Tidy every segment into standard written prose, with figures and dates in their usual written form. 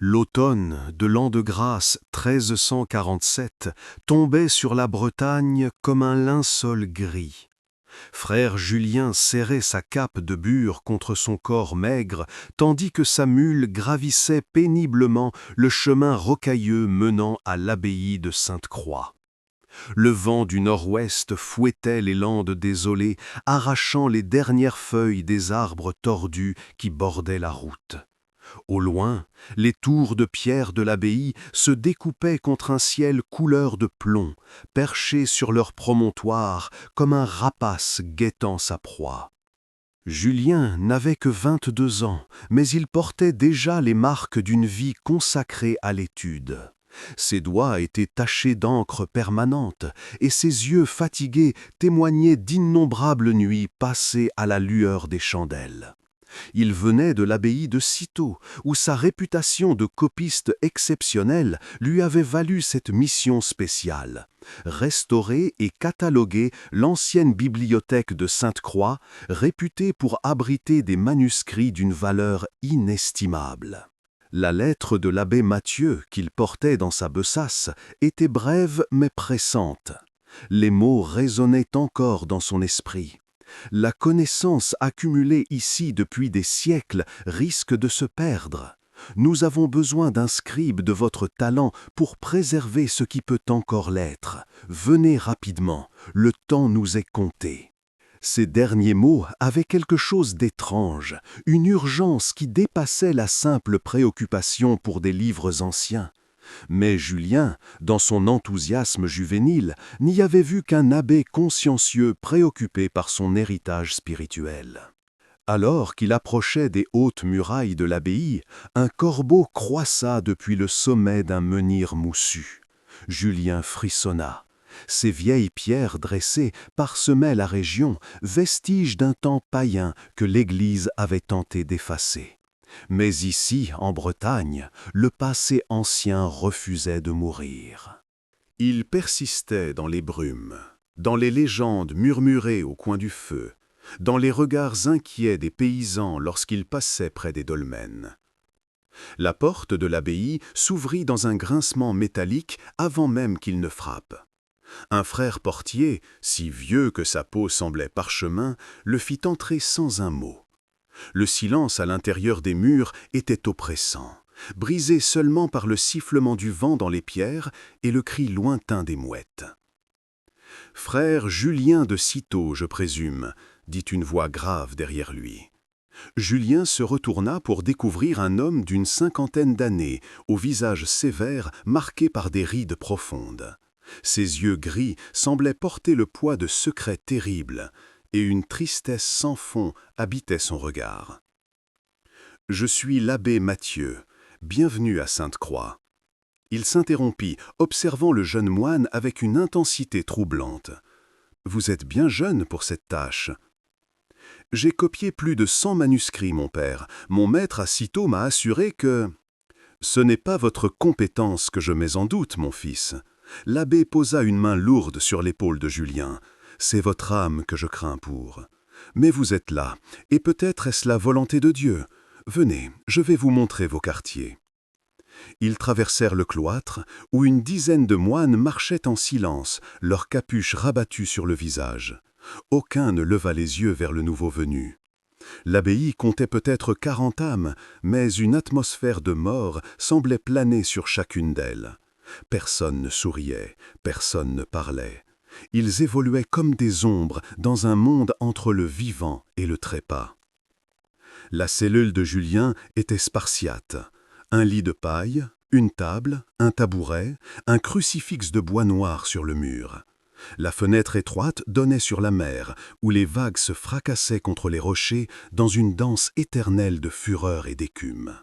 L'automne de l'an de grâce 1347 tombait sur la Bretagne comme un linceul gris. Frère Julien serrait sa cape de bure contre son corps maigre, tandis que sa mule gravissait péniblement le chemin rocailleux menant à l'abbaye de Sainte-Croix. Le vent du nord-ouest fouettait les landes désolées, arrachant les dernières feuilles des arbres tordus qui bordaient la route. Au loin, les tours de pierre de l'abbaye se découpaient contre un ciel couleur de plomb, perchés sur leur promontoire comme un rapace guettant sa proie. Julien n'avait que 22 ans, mais il portait déjà les marques d'une vie consacrée à l'étude. Ses doigts étaient tachés d'encre permanente, et ses yeux fatigués témoignaient d'innombrables nuits passées à la lueur des chandelles. Il venait de l'abbaye de Cîteaux, où sa réputation de copiste exceptionnel lui avait valu cette mission spéciale: restaurer et cataloguer l'ancienne bibliothèque de Sainte-Croix, réputée pour abriter des manuscrits d'une valeur inestimable. La lettre de l'abbé Mathieu qu'il portait dans sa besace était brève mais pressante. Les mots résonnaient encore dans son esprit. La connaissance accumulée ici depuis des siècles risque de se perdre. Nous avons besoin d'un scribe de votre talent pour préserver ce qui peut encore l'être. Venez rapidement, le temps nous est compté. Ces derniers mots avaient quelque chose d'étrange, une urgence qui dépassait la simple préoccupation pour des livres anciens. Mais Julien, dans son enthousiasme juvénile, n'y avait vu qu'un abbé consciencieux préoccupé par son héritage spirituel. Alors qu'il approchait des hautes murailles de l'abbaye, un corbeau croissa depuis le sommet d'un menhir moussu. Julien frissonna. Ces vieilles pierres dressées parsemaient la région, vestiges d'un temps païen que l'Église avait tenté d'effacer. Mais ici, en Bretagne, le passé ancien refusait de mourir. Il persistait dans les brumes, dans les légendes murmurées au coin du feu, dans les regards inquiets des paysans lorsqu'ils passaient près des dolmens. La porte de l'abbaye s'ouvrit dans un grincement métallique avant même qu'il ne frappe. Un frère portier, si vieux que sa peau semblait parchemin, le fit entrer sans un mot. Le silence à l'intérieur des murs était oppressant, brisé seulement par le sifflement du vent dans les pierres et le cri lointain des mouettes. « Frère Julien de Cîteaux, je présume », dit une voix grave derrière lui. Julien se retourna pour découvrir un homme d'une 50aine d'années, au visage sévère marqué par des rides profondes. Ses yeux gris semblaient porter le poids de secrets terribles, et une tristesse sans fond habitait son regard. « Je suis l'abbé Mathieu, bienvenue à Sainte-Croix. » Il s'interrompit, observant le jeune moine avec une intensité troublante. « Vous êtes bien jeune pour cette tâche. »« J'ai copié plus de 100 manuscrits, mon père. Mon maître à Cîteaux m'a assuré que... »« Ce n'est pas votre compétence que je mets en doute, mon fils. » L'abbé posa une main lourde sur l'épaule de Julien. « C'est votre âme que je crains pour. Mais vous êtes là, et peut-être est-ce la volonté de Dieu. Venez, je vais vous montrer vos quartiers. » Ils traversèrent le cloître, où une dizaine de moines marchaient en silence, leurs capuches rabattues sur le visage. Aucun ne leva les yeux vers le nouveau venu. L'abbaye comptait peut-être 40 âmes, mais une atmosphère de mort semblait planer sur chacune d'elles. Personne ne souriait, personne ne parlait. Ils évoluaient comme des ombres dans un monde entre le vivant et le trépas. La cellule de Julien était spartiate. Un lit de paille, une table, un tabouret, un crucifix de bois noir sur le mur. La fenêtre étroite donnait sur la mer, où les vagues se fracassaient contre les rochers dans une danse éternelle de fureur et d'écume.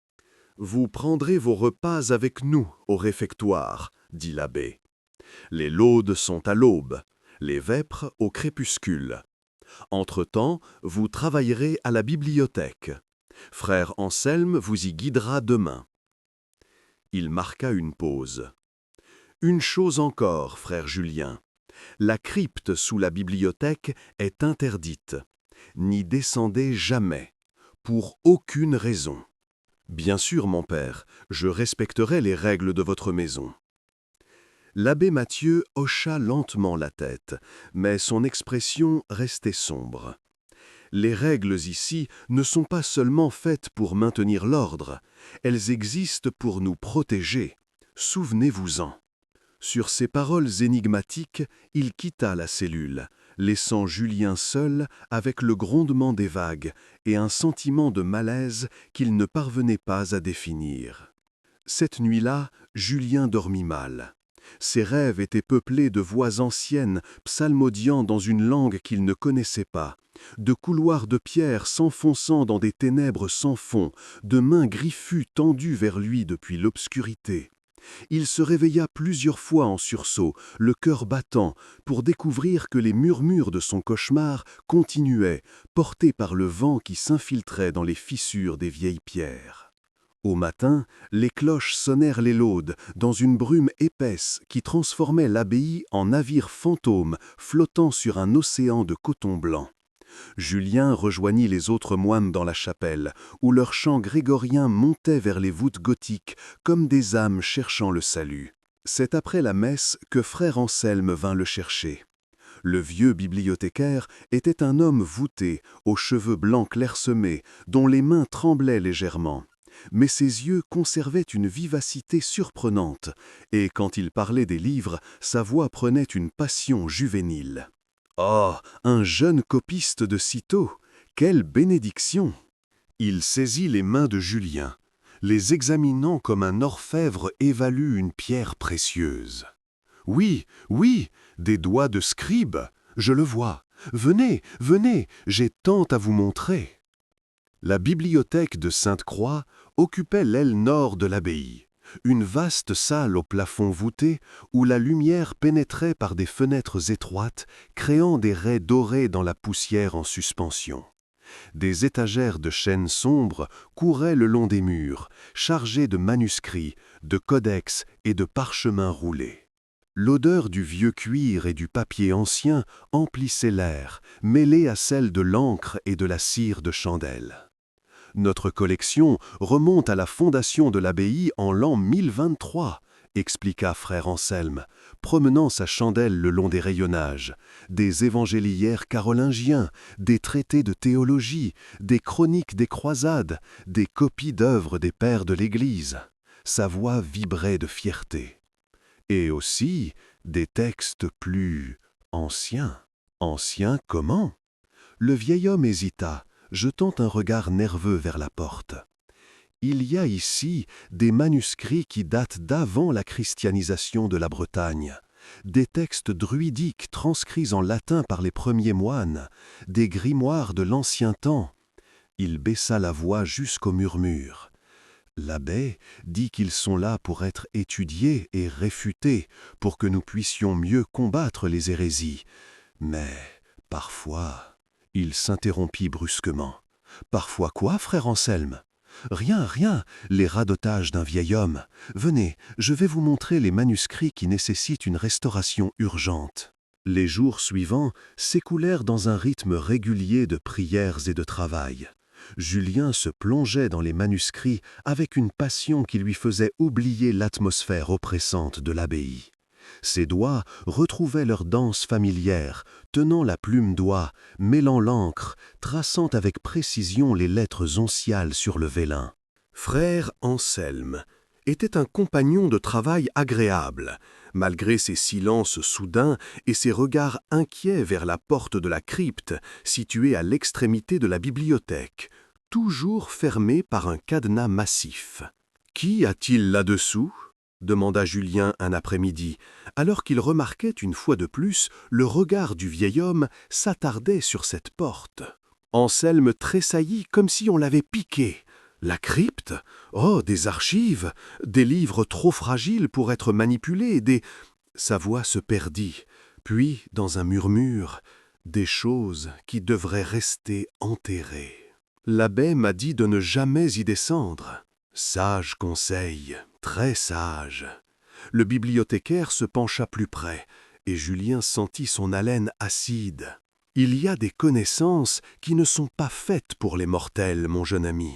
« Vous prendrez vos repas avec nous au réfectoire, » dit l'abbé. « Les laudes sont à l'aube, les vêpres au crépuscule. Entre-temps, vous travaillerez à la bibliothèque. Frère Anselme vous y guidera demain. » Il marqua une pause. « Une chose encore, frère Julien. La crypte sous la bibliothèque est interdite. N'y descendez jamais, pour aucune raison. » Bien sûr, mon père, je respecterai les règles de votre maison. L'abbé Mathieu hocha lentement la tête, mais son expression restait sombre. Les règles ici ne sont pas seulement faites pour maintenir l'ordre, elles existent pour nous protéger. Souvenez-vous-en. Sur ces paroles énigmatiques, il quitta la cellule, laissant Julien seul avec le grondement des vagues et un sentiment de malaise qu'il ne parvenait pas à définir. Cette nuit-là, Julien dormit mal. Ses rêves étaient peuplés de voix anciennes psalmodiant dans une langue qu'il ne connaissait pas, de couloirs de pierre s'enfonçant dans des ténèbres sans fond, de mains griffues tendues vers lui depuis l'obscurité. Il se réveilla plusieurs fois en sursaut, le cœur battant, pour découvrir que les murmures de son cauchemar continuaient, portés par le vent qui s'infiltrait dans les fissures des vieilles pierres. Au matin, les cloches sonnèrent les laudes, dans une brume épaisse qui transformait l'abbaye en navire fantôme flottant sur un océan de coton blanc. Julien rejoignit les autres moines dans la chapelle, où leur chant grégorien montait vers les voûtes gothiques comme des âmes cherchant le salut. C'est après la messe que frère Anselme vint le chercher. Le vieux bibliothécaire était un homme voûté, aux cheveux blancs clairsemés, dont les mains tremblaient légèrement. Mais ses yeux conservaient une vivacité surprenante, et quand il parlait des livres, sa voix prenait une passion juvénile. Oh, un jeune copiste de sitôt! Quelle bénédiction! Il saisit les mains de Julien, les examinant comme un orfèvre évalue une pierre précieuse. Oui, oui, des doigts de scribe, je le vois. Venez, venez, j'ai tant à vous montrer. La bibliothèque de Sainte-Croix occupait l'aile nord de l'abbaye. Une vaste salle au plafond voûté où la lumière pénétrait par des fenêtres étroites, créant des raies dorées dans la poussière en suspension. Des étagères de chêne sombre couraient le long des murs, chargées de manuscrits, de codex et de parchemins roulés. L'odeur du vieux cuir et du papier ancien emplissait l'air, mêlée à celle de l'encre et de la cire de chandelle. Notre collection remonte à la fondation de l'abbaye en l'an 1023, expliqua frère Anselme, promenant sa chandelle le long des rayonnages, des évangéliaires carolingiens, des traités de théologie, des chroniques des croisades, des copies d'œuvres des pères de l'Église. Sa voix vibrait de fierté. Et aussi des textes plus anciens. Anciens comment? Le vieil homme hésita, jetant un regard nerveux vers la porte. Il y a ici des manuscrits qui datent d'avant la christianisation de la Bretagne, des textes druidiques transcrits en latin par les premiers moines, des grimoires de l'ancien temps. Il baissa la voix jusqu'au murmure. L'abbé dit qu'ils sont là pour être étudiés et réfutés, pour que nous puissions mieux combattre les hérésies. Mais, parfois... Il s'interrompit brusquement. « Parfois quoi, frère Anselme ? Rien, rien, les radotages d'un vieil homme. Venez, je vais vous montrer les manuscrits qui nécessitent une restauration urgente. » Les jours suivants s'écoulèrent dans un rythme régulier de prières et de travail. Julien se plongeait dans les manuscrits avec une passion qui lui faisait oublier l'atmosphère oppressante de l'abbaye. Ses doigts retrouvaient leur danse familière, tenant la plume d'oie, mêlant l'encre, traçant avec précision les lettres onciales sur le vélin. Frère Anselme était un compagnon de travail agréable, malgré ses silences soudains et ses regards inquiets vers la porte de la crypte, située à l'extrémité de la bibliothèque, toujours fermée par un cadenas massif. « Qui a-t-il là-dessous » demanda Julien un après-midi, alors qu'il remarquait une fois de plus le regard du vieil homme s'attarder sur cette porte. Anselme tressaillit comme si on l'avait piqué. La crypte? Oh, des archives, des livres trop fragiles pour être manipulés, Sa voix se perdit, puis, dans un murmure, des choses qui devraient rester enterrées. L'abbé m'a dit de ne jamais y descendre. Sage conseil, très sage. Le bibliothécaire se pencha plus près, et Julien sentit son haleine acide. Il y a des connaissances qui ne sont pas faites pour les mortels, mon jeune ami.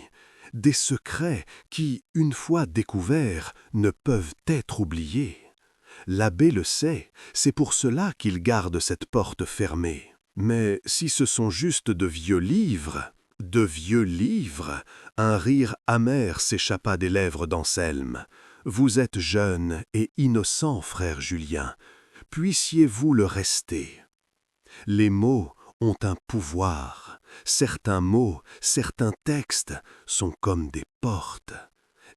des secrets qui, une fois découverts, ne peuvent être oubliés. L'abbé le sait, c'est pour cela qu'il garde cette porte fermée. Mais si ce sont juste de vieux livres, un rire amer s'échappa des lèvres d'Anselme. Vous êtes jeune et innocent, frère Julien, puissiez-vous le rester. Les mots ont un pouvoir. Certains mots, certains textes sont comme des portes,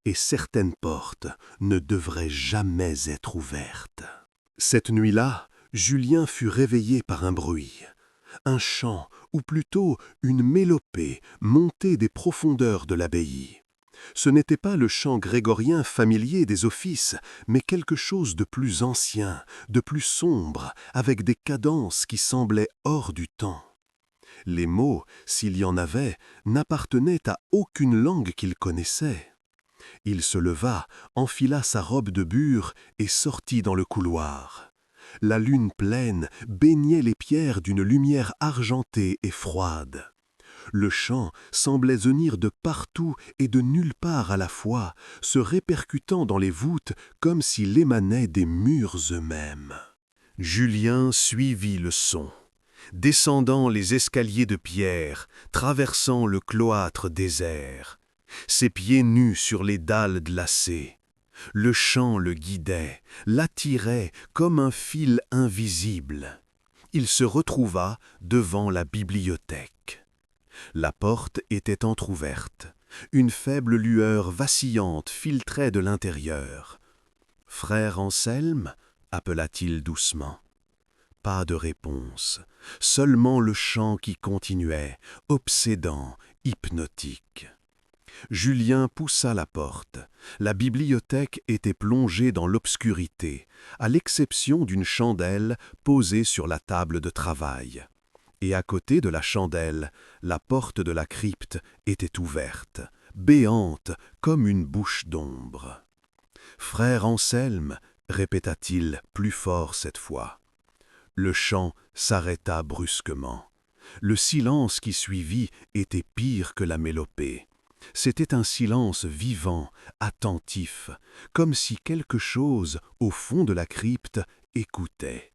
et certaines portes ne devraient jamais être ouvertes. Cette nuit-là, Julien fut réveillé par un bruit. Un chant, ou plutôt une mélopée, montée des profondeurs de l'abbaye. Ce n'était pas le chant grégorien familier des offices, mais quelque chose de plus ancien, de plus sombre, avec des cadences qui semblaient hors du temps. Les mots, s'il y en avait, n'appartenaient à aucune langue qu'il connaissait. Il se leva, enfila sa robe de bure et sortit dans le couloir. La lune pleine baignait les pierres d'une lumière argentée et froide. Le chant semblait venir de partout et de nulle part à la fois, se répercutant dans les voûtes comme s'il émanait des murs eux-mêmes. Julien suivit le son, descendant les escaliers de pierre, traversant le cloître désert, ses pieds nus sur les dalles glacées. Le chant le guidait, l'attirait comme un fil invisible. Il se retrouva devant la bibliothèque. La porte était entr'ouverte. Une faible lueur vacillante filtrait de l'intérieur. « Frère Anselme » appela-t-il doucement. Pas de réponse, seulement le chant qui continuait, obsédant, hypnotique. Julien poussa la porte. La bibliothèque était plongée dans l'obscurité, à l'exception d'une chandelle posée sur la table de travail. Et à côté de la chandelle, la porte de la crypte était ouverte, béante comme une bouche d'ombre. « Frère Anselme » répéta-t-il plus fort cette fois. Le chant s'arrêta brusquement. Le silence qui suivit était pire que la mélopée. C'était un silence vivant, attentif, comme si quelque chose, au fond de la crypte, écoutait.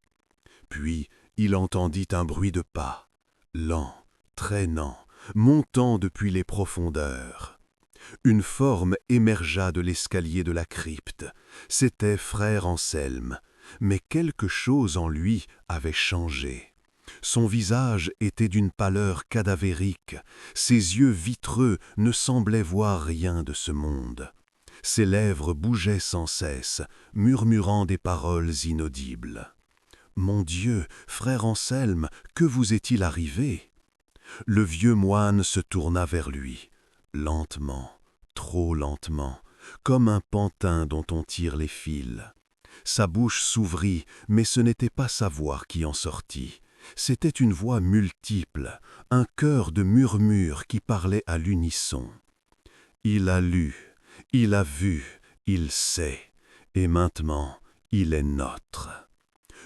Puis il entendit un bruit de pas, lent, traînant, montant depuis les profondeurs. Une forme émergea de l'escalier de la crypte. C'était frère Anselme, mais quelque chose en lui avait changé. Son visage était d'une pâleur cadavérique, ses yeux vitreux ne semblaient voir rien de ce monde. Ses lèvres bougeaient sans cesse, murmurant des paroles inaudibles. « Mon Dieu, frère Anselme, que vous est-il arrivé ?» Le vieux moine se tourna vers lui, lentement, trop lentement, comme un pantin dont on tire les fils. Sa bouche s'ouvrit, mais ce n'était pas sa voix qui en sortit. C'était une voix multiple, un chœur de murmures qui parlait à l'unisson. Il a lu, il a vu, il sait, et maintenant il est nôtre.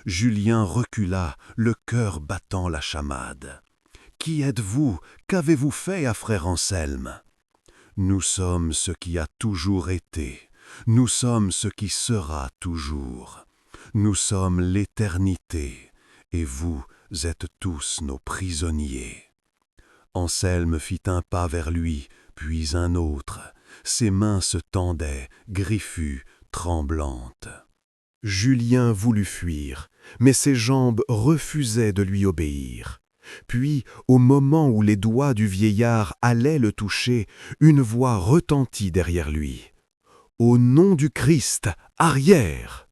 Julien recula, le cœur battant la chamade. « Qui êtes-vous? Qu'avez-vous fait à frère Anselme ?» « Nous sommes ce qui a toujours été, nous sommes ce qui sera toujours. Nous sommes l'éternité, et vous êtes tous nos prisonniers. » Anselme fit un pas vers lui, puis un autre. Ses mains se tendaient, griffues, tremblantes. Julien voulut fuir, mais ses jambes refusaient de lui obéir. Puis, au moment où les doigts du vieillard allaient le toucher, une voix retentit derrière lui. « Au nom du Christ, arrière !»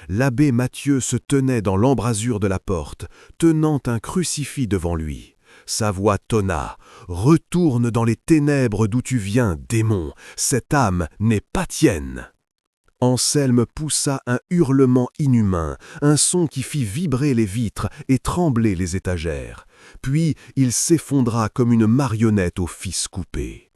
L'abbé Mathieu se tenait dans l'embrasure de la porte, tenant un crucifix devant lui. Sa voix tonna. « Retourne dans les ténèbres d'où tu viens, démon, cette âme n'est pas tienne !» Anselme poussa un hurlement inhumain, un son qui fit vibrer les vitres et trembler les étagères. Puis il s'effondra comme une marionnette au fils coupé.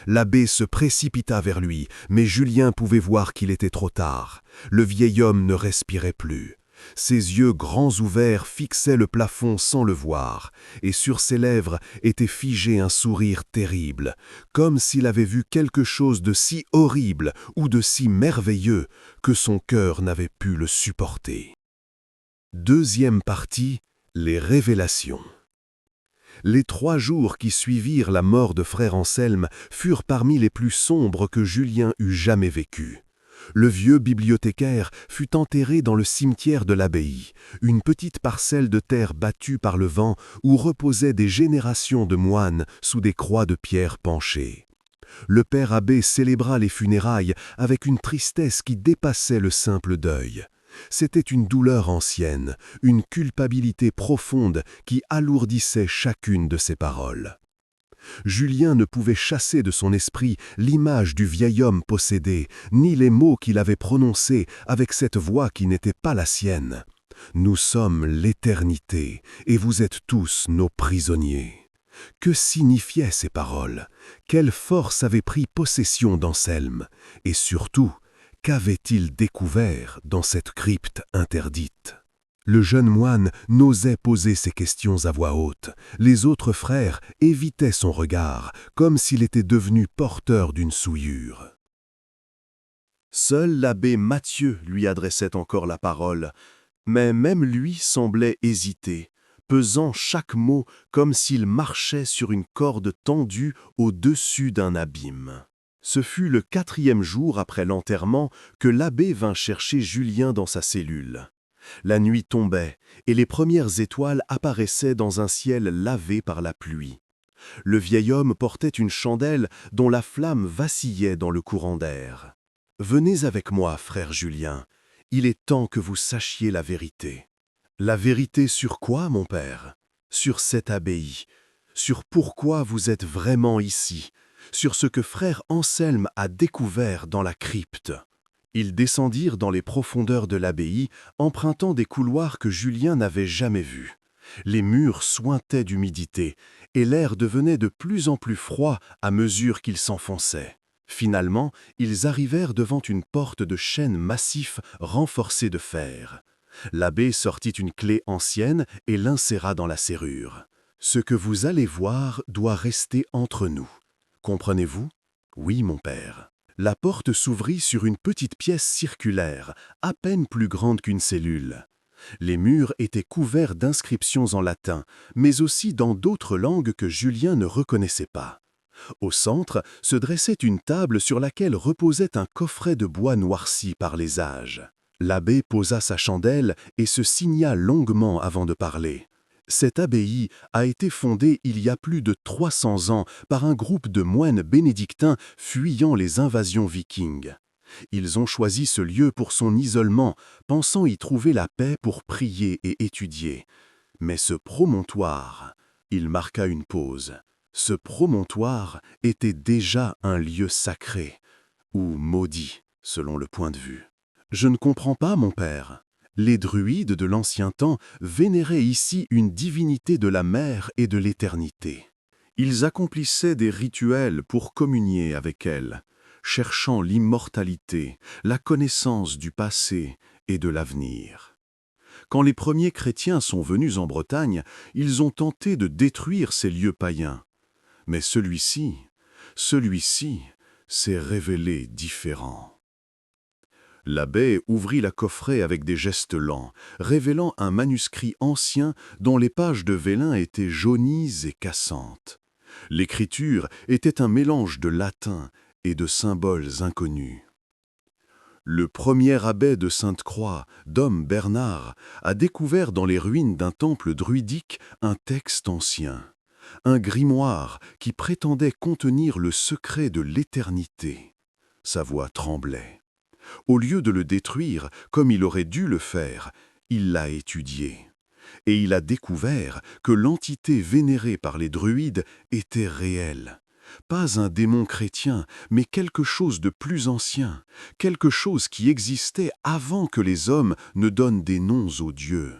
L'abbé se précipita vers lui, mais Julien pouvait voir qu'il était trop tard. Le vieil homme ne respirait plus. Ses yeux grands ouverts fixaient le plafond sans le voir, et sur ses lèvres était figé un sourire terrible, comme s'il avait vu quelque chose de si horrible ou de si merveilleux que son cœur n'avait pu le supporter. Deuxième partie, les révélations. Les 3 jours qui suivirent la mort de frère Anselme furent parmi les plus sombres que Julien eût jamais vécus. Le vieux bibliothécaire fut enterré dans le cimetière de l'abbaye, une petite parcelle de terre battue par le vent où reposaient des générations de moines sous des croix de pierre penchées. Le père abbé célébra les funérailles avec une tristesse qui dépassait le simple deuil. C'était une douleur ancienne, une culpabilité profonde qui alourdissait chacune de ses paroles. Julien ne pouvait chasser de son esprit l'image du vieil homme possédé, ni les mots qu'il avait prononcés avec cette voix qui n'était pas la sienne. « Nous sommes l'éternité, et vous êtes tous nos prisonniers. » Que signifiaient ces paroles? Quelle force avait pris possession d'Anselme? Et surtout, qu'avait-il découvert dans cette crypte interdite? Le jeune moine n'osait poser ces questions à voix haute. Les autres frères évitaient son regard, comme s'il était devenu porteur d'une souillure. Seul l'abbé Mathieu lui adressait encore la parole, mais même lui semblait hésiter, pesant chaque mot comme s'il marchait sur une corde tendue au-dessus d'un abîme. Ce fut le 4e jour après l'enterrement que l'abbé vint chercher Julien dans sa cellule. La nuit tombait, et les premières étoiles apparaissaient dans un ciel lavé par la pluie. Le vieil homme portait une chandelle dont la flamme vacillait dans le courant d'air. « Venez avec moi, frère Julien, il est temps que vous sachiez la vérité. » « La vérité sur quoi, mon père? Sur cette abbaye, sur pourquoi vous êtes vraiment ici, sur ce que frère Anselme a découvert dans la crypte. » Ils descendirent dans les profondeurs de l'abbaye, empruntant des couloirs que Julien n'avait jamais vus. Les murs suintaient d'humidité, et l'air devenait de plus en plus froid à mesure qu'ils s'enfonçaient. Finalement, ils arrivèrent devant une porte de chêne massif renforcée de fer. L'abbé sortit une clé ancienne et l'inséra dans la serrure. « Ce que vous allez voir doit rester entre nous. Comprenez-vous? »« Oui, mon père. » La porte s'ouvrit sur une petite pièce circulaire, à peine plus grande qu'une cellule. Les murs étaient couverts d'inscriptions en latin, mais aussi dans d'autres langues que Julien ne reconnaissait pas. Au centre se dressait une table sur laquelle reposait un coffret de bois noirci par les âges. L'abbé posa sa chandelle et se signa longuement avant de parler. Cette abbaye a été fondée il y a plus de 300 ans par un groupe de moines bénédictins fuyant les invasions vikings. Ils ont choisi ce lieu pour son isolement, pensant y trouver la paix pour prier et étudier. Mais ce promontoire, il marqua une pause, ce promontoire était déjà un lieu sacré, ou maudit, selon le point de vue. Je ne comprends pas, mon père. Les druides de l'ancien temps vénéraient ici une divinité de la mer et de l'éternité. Ils accomplissaient des rituels pour communier avec elle, cherchant l'immortalité, la connaissance du passé et de l'avenir. Quand les premiers chrétiens sont venus en Bretagne, ils ont tenté de détruire ces lieux païens. Mais celui-ci s'est révélé différent. L'abbé ouvrit la coffret avec des gestes lents, révélant un manuscrit ancien dont les pages de vélin étaient jaunies et cassantes. L'écriture était un mélange de latin et de symboles inconnus. Le premier abbé de Sainte-Croix, Dom Bernard, a découvert dans les ruines d'un temple druidique un texte ancien, un grimoire qui prétendait contenir le secret de l'éternité. Sa voix tremblait. Au lieu de le détruire, comme il aurait dû le faire, il l'a étudié. Et il a découvert que l'entité vénérée par les druides était réelle. Pas un démon chrétien, mais quelque chose de plus ancien, quelque chose qui existait avant que les hommes ne donnent des noms aux dieux.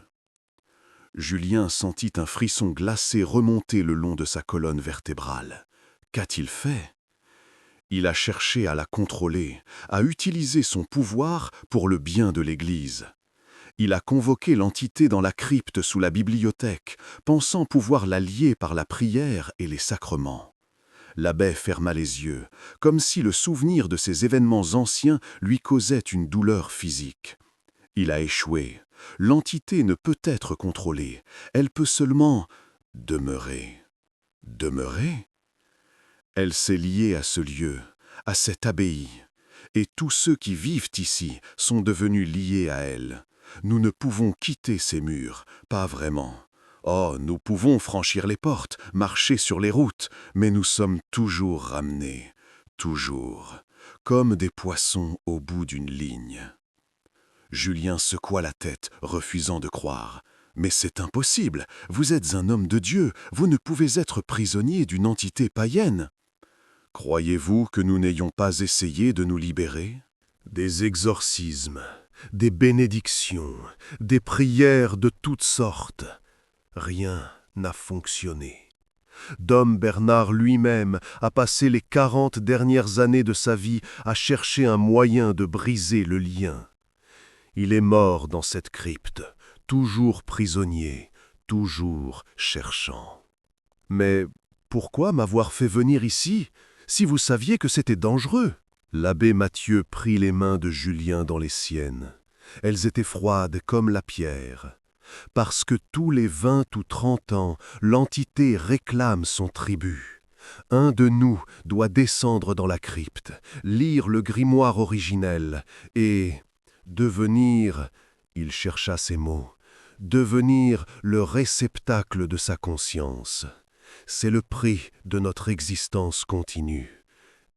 Julien sentit un frisson glacé remonter le long de sa colonne vertébrale. Qu'a-t-il fait ? Il a cherché à la contrôler, à utiliser son pouvoir pour le bien de l'Église. Il a convoqué l'entité dans la crypte sous la bibliothèque, pensant pouvoir la lier par la prière et les sacrements. L'abbé ferma les yeux, comme si le souvenir de ces événements anciens lui causait une douleur physique. Il a échoué. L'entité ne peut être contrôlée. Elle peut seulement demeurer. Demeurer? Elle s'est liée à ce lieu, à cette abbaye. Et tous ceux qui vivent ici sont devenus liés à elle. Nous ne pouvons quitter ces murs, pas vraiment. Oh, nous pouvons franchir les portes, marcher sur les routes, mais nous sommes toujours ramenés, toujours, comme des poissons au bout d'une ligne. Julien secoua la tête, refusant de croire. « Mais c'est impossible, vous êtes un homme de Dieu, vous ne pouvez être prisonnier d'une entité païenne. » Croyez-vous que nous n'ayons pas essayé de nous libérer? Des exorcismes, des bénédictions, des prières de toutes sortes. Rien n'a fonctionné. Dom Bernard lui-même a passé les 40 dernières années de sa vie à chercher un moyen de briser le lien. Il est mort dans cette crypte, toujours prisonnier, toujours cherchant. Mais pourquoi m'avoir fait venir ici, si vous saviez que c'était dangereux? L'abbé Mathieu prit les mains de Julien dans les siennes. Elles étaient froides comme la pierre. Parce que tous les 20 ou 30 ans, l'entité réclame son tribut. Un de nous doit descendre dans la crypte, lire le grimoire originel et devenir, il chercha ses mots, devenir le réceptacle de sa conscience. C'est le prix de notre existence continue.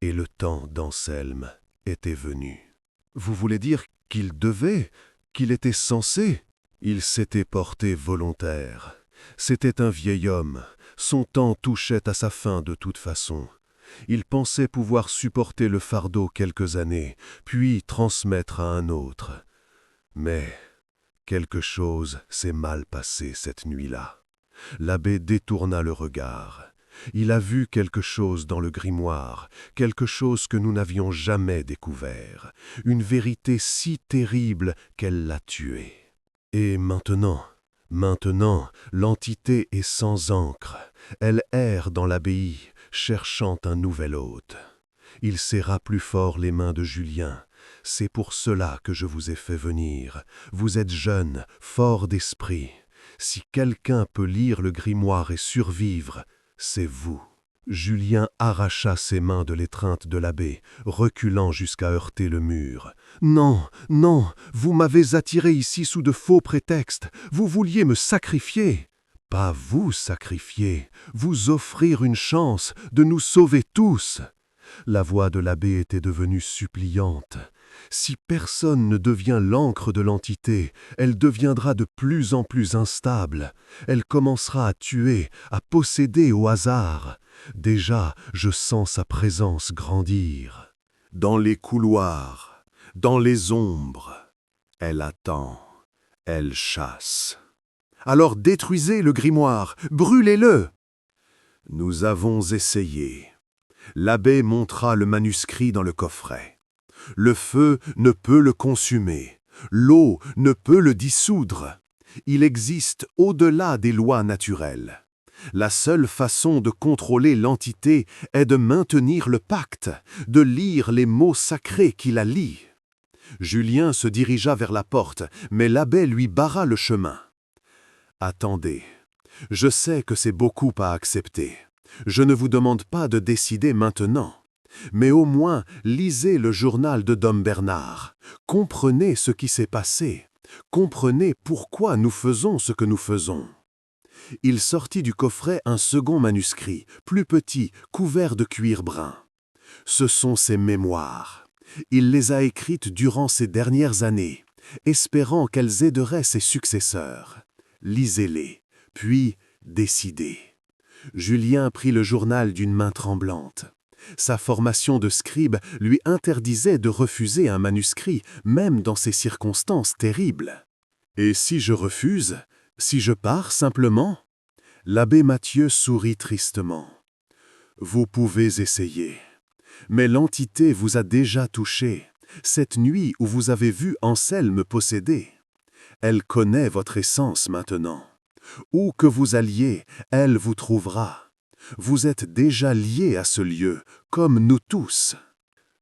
Et le temps d'Anselme était venu. Vous voulez dire qu'il devait, qu'il était censé? Il s'était porté volontaire. C'était un vieil homme. Son temps touchait à sa fin de toute façon. Il pensait pouvoir supporter le fardeau quelques années, puis transmettre à un autre. Mais quelque chose s'est mal passé cette nuit-là. L'abbé détourna le regard. Il a vu quelque chose dans le grimoire, quelque chose que nous n'avions jamais découvert, une vérité si terrible qu'elle l'a tué. Et maintenant, l'entité est sans ancre. Elle erre dans l'abbaye, cherchant un nouvel hôte. Il serra plus fort les mains de Julien. C'est pour cela que je vous ai fait venir. Vous êtes jeune, fort d'esprit. Si quelqu'un peut lire le grimoire et survivre, c'est vous. Julien arracha ses mains de l'étreinte de l'abbé, reculant jusqu'à heurter le mur. « Non, non, vous m'avez attiré ici sous de faux prétextes. Vous vouliez me sacrifier. » « Pas vous sacrifier, vous offrir une chance de nous sauver tous. » La voix de l'abbé était devenue suppliante. Si personne ne devient l'encre de l'entité, elle deviendra de plus en plus instable. Elle commencera à tuer, à posséder au hasard. Déjà, je sens sa présence grandir. Dans les couloirs, dans les ombres, elle attend, elle chasse. Alors détruisez le grimoire, brûlez-le. Nous avons essayé. L'abbé montra le manuscrit dans le coffret. Le feu ne peut le consumer, l'eau ne peut le dissoudre. Il existe au-delà des lois naturelles. La seule façon de contrôler l'entité est de maintenir le pacte, de lire les mots sacrés qui la lient. Julien se dirigea vers la porte, mais l'abbé lui barra le chemin. « Attendez, je sais que c'est beaucoup à accepter. Je ne vous demande pas de décider maintenant. Mais au moins, lisez le journal de Dom Bernard. Comprenez ce qui s'est passé. Comprenez pourquoi nous faisons ce que nous faisons. » Il sortit du coffret un second manuscrit, plus petit, couvert de cuir brun. Ce sont ses mémoires. Il les a écrites durant ces dernières années, espérant qu'elles aideraient ses successeurs. Lisez-les, puis décidez. Julien prit le journal d'une main tremblante. Sa formation de scribe lui interdisait de refuser un manuscrit, même dans ces circonstances terribles. « Et si je refuse, si je pars simplement ?» L'abbé Mathieu sourit tristement. « Vous pouvez essayer. Mais l'entité vous a déjà touché, cette nuit où vous avez vu Anselme posséder. Elle connaît votre essence maintenant. Où que vous alliez, elle vous trouvera. Vous êtes déjà liés à ce lieu, comme nous tous.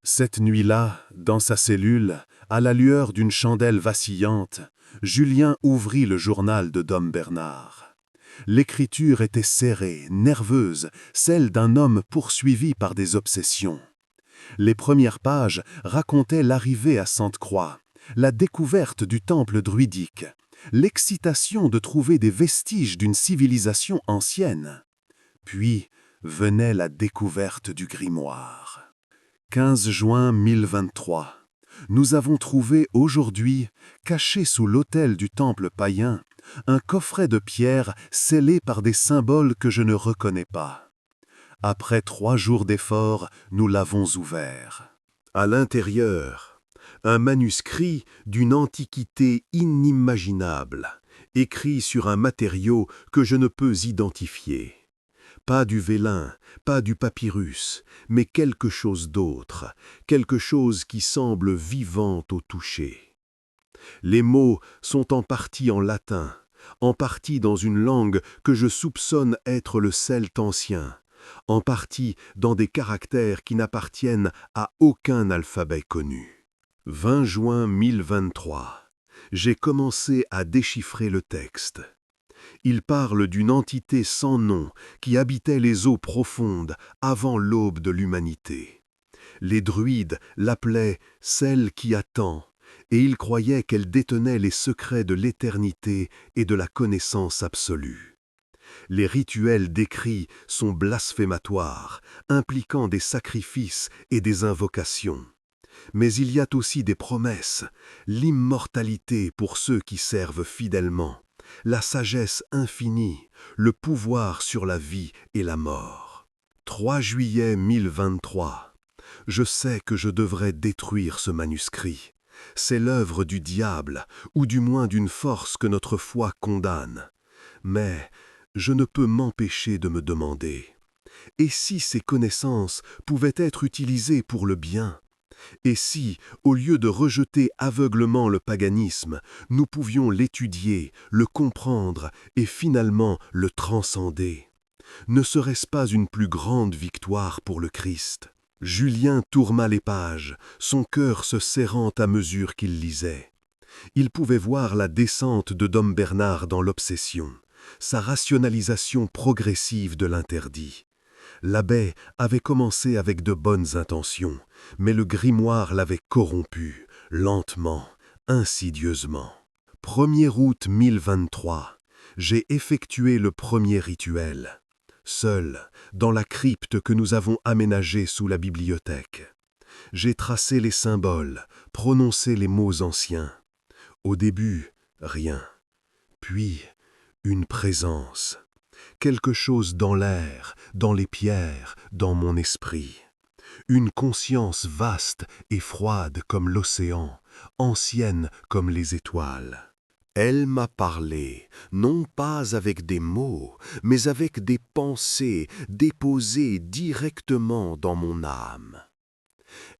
Cette nuit-là, dans sa cellule, à la lueur d'une chandelle vacillante, Julien ouvrit le journal de Dom Bernard. L'écriture était serrée, nerveuse, celle d'un homme poursuivi par des obsessions. Les premières pages racontaient l'arrivée à Sainte-Croix, la découverte du temple druidique, l'excitation de trouver des vestiges d'une civilisation ancienne. Puis venait la découverte du grimoire. 15 juin 1023. Nous avons trouvé aujourd'hui, caché sous l'autel du temple païen, un coffret de pierre scellé par des symboles que je ne reconnais pas. Après 3 jours d'efforts, nous l'avons ouvert. À l'intérieur, un manuscrit d'une antiquité inimaginable, écrit sur un matériau que je ne peux identifier. Pas du vélin, pas du papyrus, mais quelque chose d'autre, quelque chose qui semble vivant au toucher. Les mots sont en partie en latin, en partie dans une langue que je soupçonne être le celte ancien, en partie dans des caractères qui n'appartiennent à aucun alphabet connu. 20 juin 1023. J'ai commencé à déchiffrer le texte. Il parle d'une entité sans nom qui habitait les eaux profondes avant l'aube de l'humanité. Les druides l'appelaient « celle qui attend », et ils croyaient qu'elle détenait les secrets de l'éternité et de la connaissance absolue. Les rituels décrits sont blasphématoires, impliquant des sacrifices et des invocations. Mais il y a aussi des promesses, l'immortalité pour ceux qui servent fidèlement, la sagesse infinie, le pouvoir sur la vie et la mort. 3 juillet 1023. Je sais que je devrais détruire ce manuscrit. C'est l'œuvre du diable, ou du moins d'une force que notre foi condamne. Mais je ne peux m'empêcher de me demander, et si ces connaissances pouvaient être utilisées pour le bien ? Et si, au lieu de rejeter aveuglement le paganisme, nous pouvions l'étudier, le comprendre et finalement le transcender? Ne serait-ce pas une plus grande victoire pour le Christ? Julien tourna les pages, son cœur se serrant à mesure qu'il lisait. Il pouvait voir la descente de Dom Bernard dans l'obsession, sa rationalisation progressive de l'interdit. L'abbé avait commencé avec de bonnes intentions, mais le grimoire l'avait corrompu, lentement, insidieusement. 1er août 1023, j'ai effectué le premier rituel, seul, dans la crypte que nous avons aménagée sous la bibliothèque. J'ai tracé les symboles, prononcé les mots anciens. Au début, rien. Puis, une présence. Quelque chose dans l'air, dans les pierres, dans mon esprit. Une conscience vaste et froide comme l'océan, ancienne comme les étoiles. Elle m'a parlé, non pas avec des mots, mais avec des pensées déposées directement dans mon âme.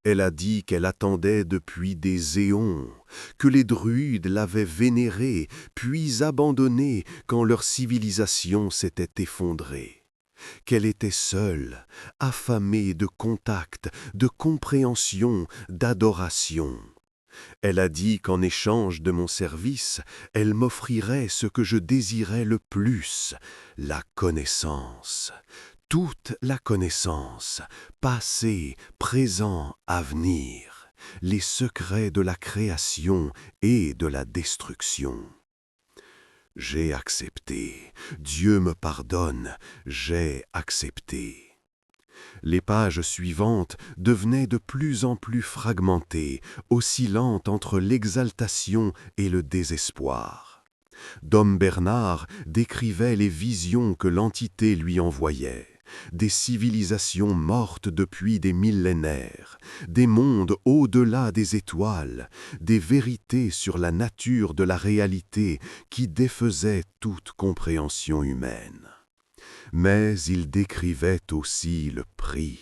Elle a dit qu'elle attendait depuis des éons, que les druides l'avaient vénérée, puis abandonnée quand leur civilisation s'était effondrée. Qu'elle était seule, affamée de contact, de compréhension, d'adoration. Elle a dit qu'en échange de mon service, elle m'offrirait ce que je désirais le plus, la connaissance. Toute la connaissance, passé, présent, avenir, les secrets de la création et de la destruction. J'ai accepté, Dieu me pardonne, j'ai accepté. Les pages suivantes devenaient de plus en plus fragmentées, oscillant entre l'exaltation et le désespoir. Dom Bernard décrivait les visions que l'entité lui envoyait. Des civilisations mortes depuis des millénaires, des mondes au-delà des étoiles, des vérités sur la nature de la réalité qui défaisaient toute compréhension humaine. Mais il décrivait aussi le prix.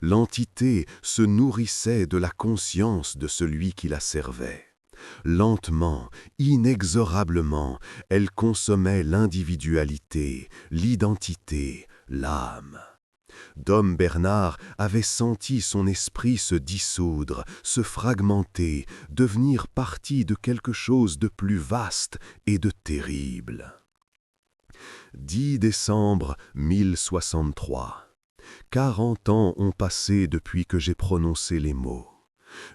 L'entité se nourrissait de la conscience de celui qui la servait. Lentement, inexorablement, elle consommait l'individualité, l'identité, l'âme. Dom Bernard avait senti son esprit se dissoudre, se fragmenter, devenir partie de quelque chose de plus vaste et de terrible. 10 décembre 1063. 40 ans ont passé depuis que j'ai prononcé les mots.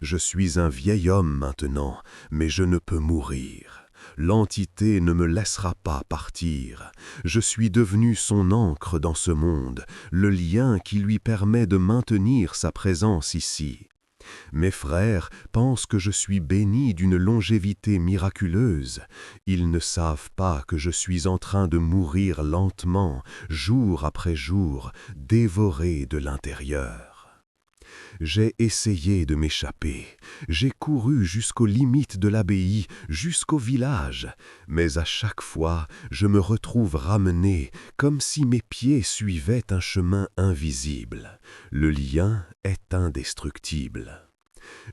Je suis un vieil homme maintenant, mais je ne peux mourir. L'entité ne me laissera pas partir. Je suis devenu son ancre dans ce monde, le lien qui lui permet de maintenir sa présence ici. Mes frères pensent que je suis béni d'une longévité miraculeuse. Ils ne savent pas que je suis en train de mourir lentement, jour après jour, dévoré de l'intérieur. J'ai essayé de m'échapper, j'ai couru jusqu'aux limites de l'abbaye, jusqu'au village, mais à chaque fois je me retrouve ramené, comme si mes pieds suivaient un chemin invisible. Le lien est indestructible.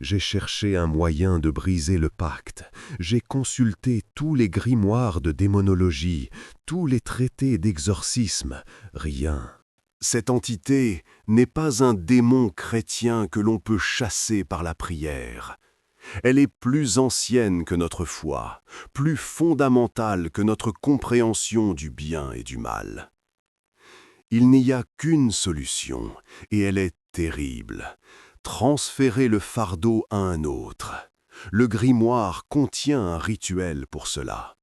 J'ai cherché un moyen de briser le pacte, j'ai consulté tous les grimoires de démonologie, tous les traités d'exorcisme, rien. Cette entité n'est pas un démon chrétien que l'on peut chasser par la prière. Elle est plus ancienne que notre foi, plus fondamentale que notre compréhension du bien et du mal. Il n'y a qu'une solution, et elle est terrible. Transférer le fardeau à un autre. Le grimoire contient un rituel pour cela.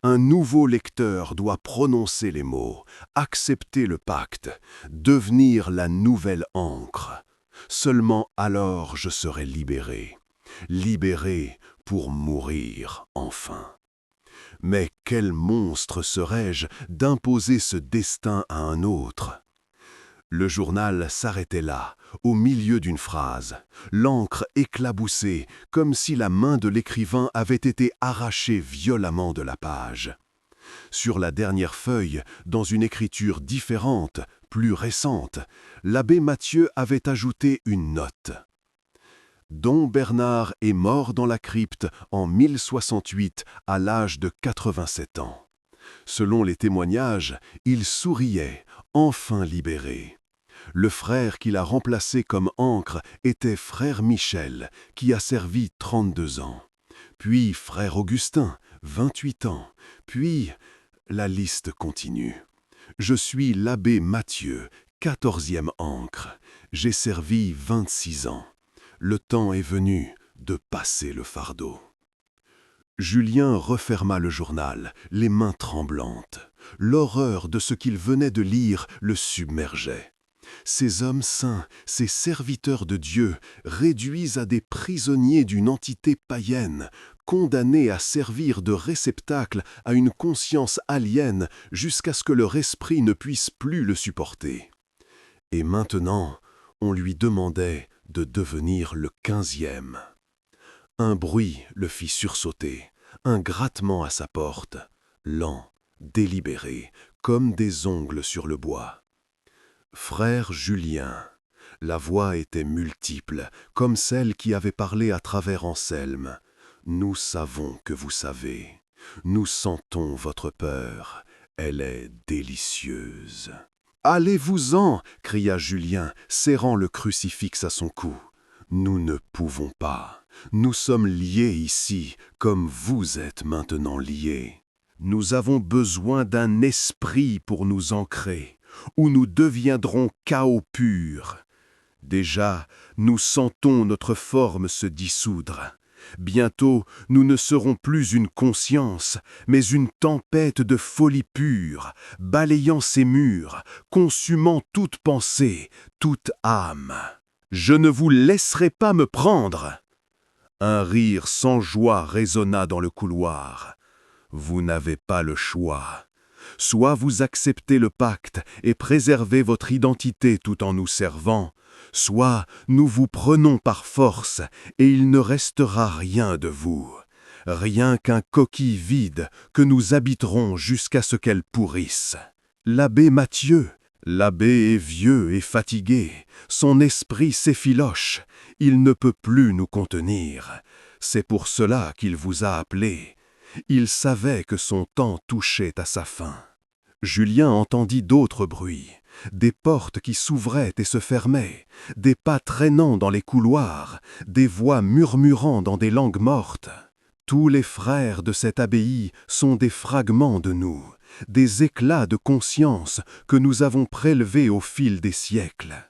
Un nouveau lecteur doit prononcer les mots, accepter le pacte, devenir la nouvelle ancre. Seulement alors je serai libéré. Libéré pour mourir enfin. Mais quel monstre serais-je d'imposer ce destin à un autre? Le journal s'arrêtait là, au milieu d'une phrase, l'encre éclaboussée, comme si la main de l'écrivain avait été arrachée violemment de la page. Sur la dernière feuille, dans une écriture différente, plus récente, l'abbé Mathieu avait ajouté une note. Dom Bernard est mort dans la crypte en 1068 à l'âge de 87 ans. Selon les témoignages, il souriait, enfin libéré. Le frère qui l'a remplacé comme ancre était frère Michel, qui a servi 32 ans. Puis frère Augustin, 28 ans. Puis, la liste continue. Je suis l'abbé Mathieu, 14e ancre. J'ai servi 26 ans. Le temps est venu de passer le fardeau. Julien referma le journal, les mains tremblantes. L'horreur de ce qu'il venait de lire le submergeait. Ces hommes saints, ces serviteurs de Dieu, réduits à des prisonniers d'une entité païenne, condamnés à servir de réceptacle à une conscience aliène jusqu'à ce que leur esprit ne puisse plus le supporter. Et maintenant, on lui demandait de devenir le 15e. Un bruit le fit sursauter, un grattement à sa porte, lent, délibéré, comme des ongles sur le bois. Frère Julien, la voix était multiple, comme celle qui avait parlé à travers Anselme. Nous savons que vous savez. Nous sentons votre peur. Elle est délicieuse. Allez-vous-en, cria Julien, serrant le crucifix à son cou. Nous ne pouvons pas. Nous sommes liés ici, comme vous êtes maintenant liés. Nous avons besoin d'un esprit pour nous ancrer, où nous deviendrons chaos pur. Déjà, nous sentons notre forme se dissoudre. Bientôt, nous ne serons plus une conscience, mais une tempête de folie pure, balayant ces murs, consumant toute pensée, toute âme. Je ne vous laisserai pas me prendre. Un rire sans joie résonna dans le couloir. Vous n'avez pas le choix. Soit vous acceptez le pacte et préservez votre identité tout en nous servant, soit nous vous prenons par force et il ne restera rien de vous, rien qu'un coquille vide que nous habiterons jusqu'à ce qu'elle pourrisse. L'abbé Mathieu, l'abbé est vieux et fatigué, son esprit s'effiloche, il ne peut plus nous contenir. C'est pour cela qu'il vous a appelé. Il savait que son temps touchait à sa fin. Julien entendit d'autres bruits, des portes qui s'ouvraient et se fermaient, des pas traînant dans les couloirs, des voix murmurant dans des langues mortes. Tous les frères de cette abbaye sont des fragments de nous, des éclats de conscience que nous avons prélevés au fil des siècles.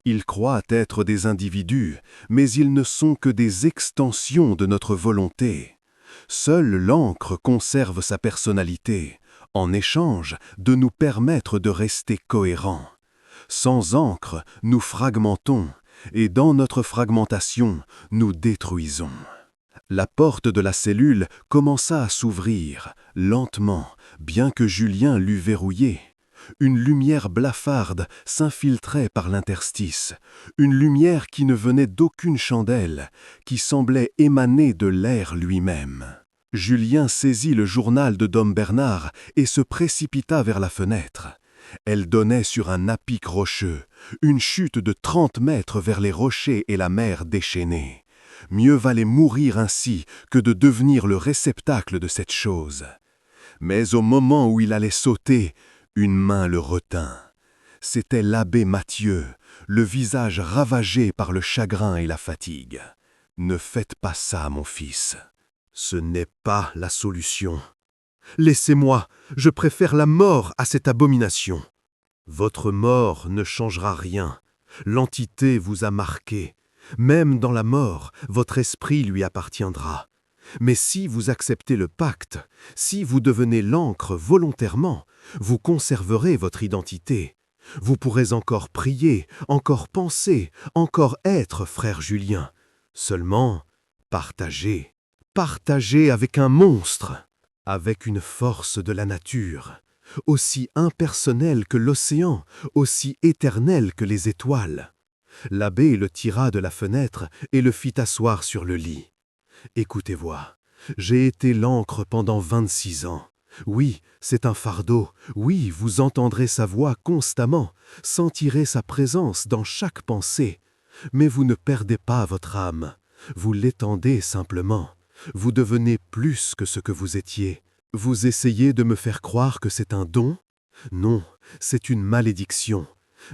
Ils croient être des individus, mais ils ne sont que des extensions de notre volonté. Seule l'encre conserve sa personnalité, en échange de nous permettre de rester cohérents. Sans encre, nous fragmentons, et dans notre fragmentation, nous détruisons. La porte de la cellule commença à s'ouvrir, lentement, bien que Julien l'eût verrouillée. Une lumière blafarde s'infiltrait par l'interstice, une lumière qui ne venait d'aucune chandelle, qui semblait émaner de l'air lui-même. Julien saisit le journal de Dom Bernard et se précipita vers la fenêtre. Elle donnait sur un à-pic rocheux, une chute de 30 mètres vers les rochers et la mer déchaînée. Mieux valait mourir ainsi que de devenir le réceptacle de cette chose. Mais au moment où il allait sauter, une main le retint. C'était l'abbé Mathieu, le visage ravagé par le chagrin et la fatigue. « Ne faites pas ça, mon fils. Ce n'est pas la solution. Laissez-moi, je préfère la mort à cette abomination. Votre mort ne changera rien. L'entité vous a marqué. Même dans la mort, votre esprit lui appartiendra. Mais si vous acceptez le pacte, si vous devenez l'encre volontairement, vous conserverez votre identité. Vous pourrez encore prier, encore penser, encore être, frère Julien. Seulement, partagez. Partagez avec un monstre, avec une force de la nature, aussi impersonnelle que l'océan, aussi éternelle que les étoiles. L'abbé le tira de la fenêtre et le fit asseoir sur le lit. Écoutez-moi, j'ai été l'encre pendant 26 ans. Oui, c'est un fardeau. Oui, vous entendrez sa voix constamment, sentirez sa présence dans chaque pensée. Mais vous ne perdez pas votre âme. Vous l'étendez simplement. Vous devenez plus que ce que vous étiez. Vous essayez de me faire croire que c'est un don? Non, c'est une malédiction.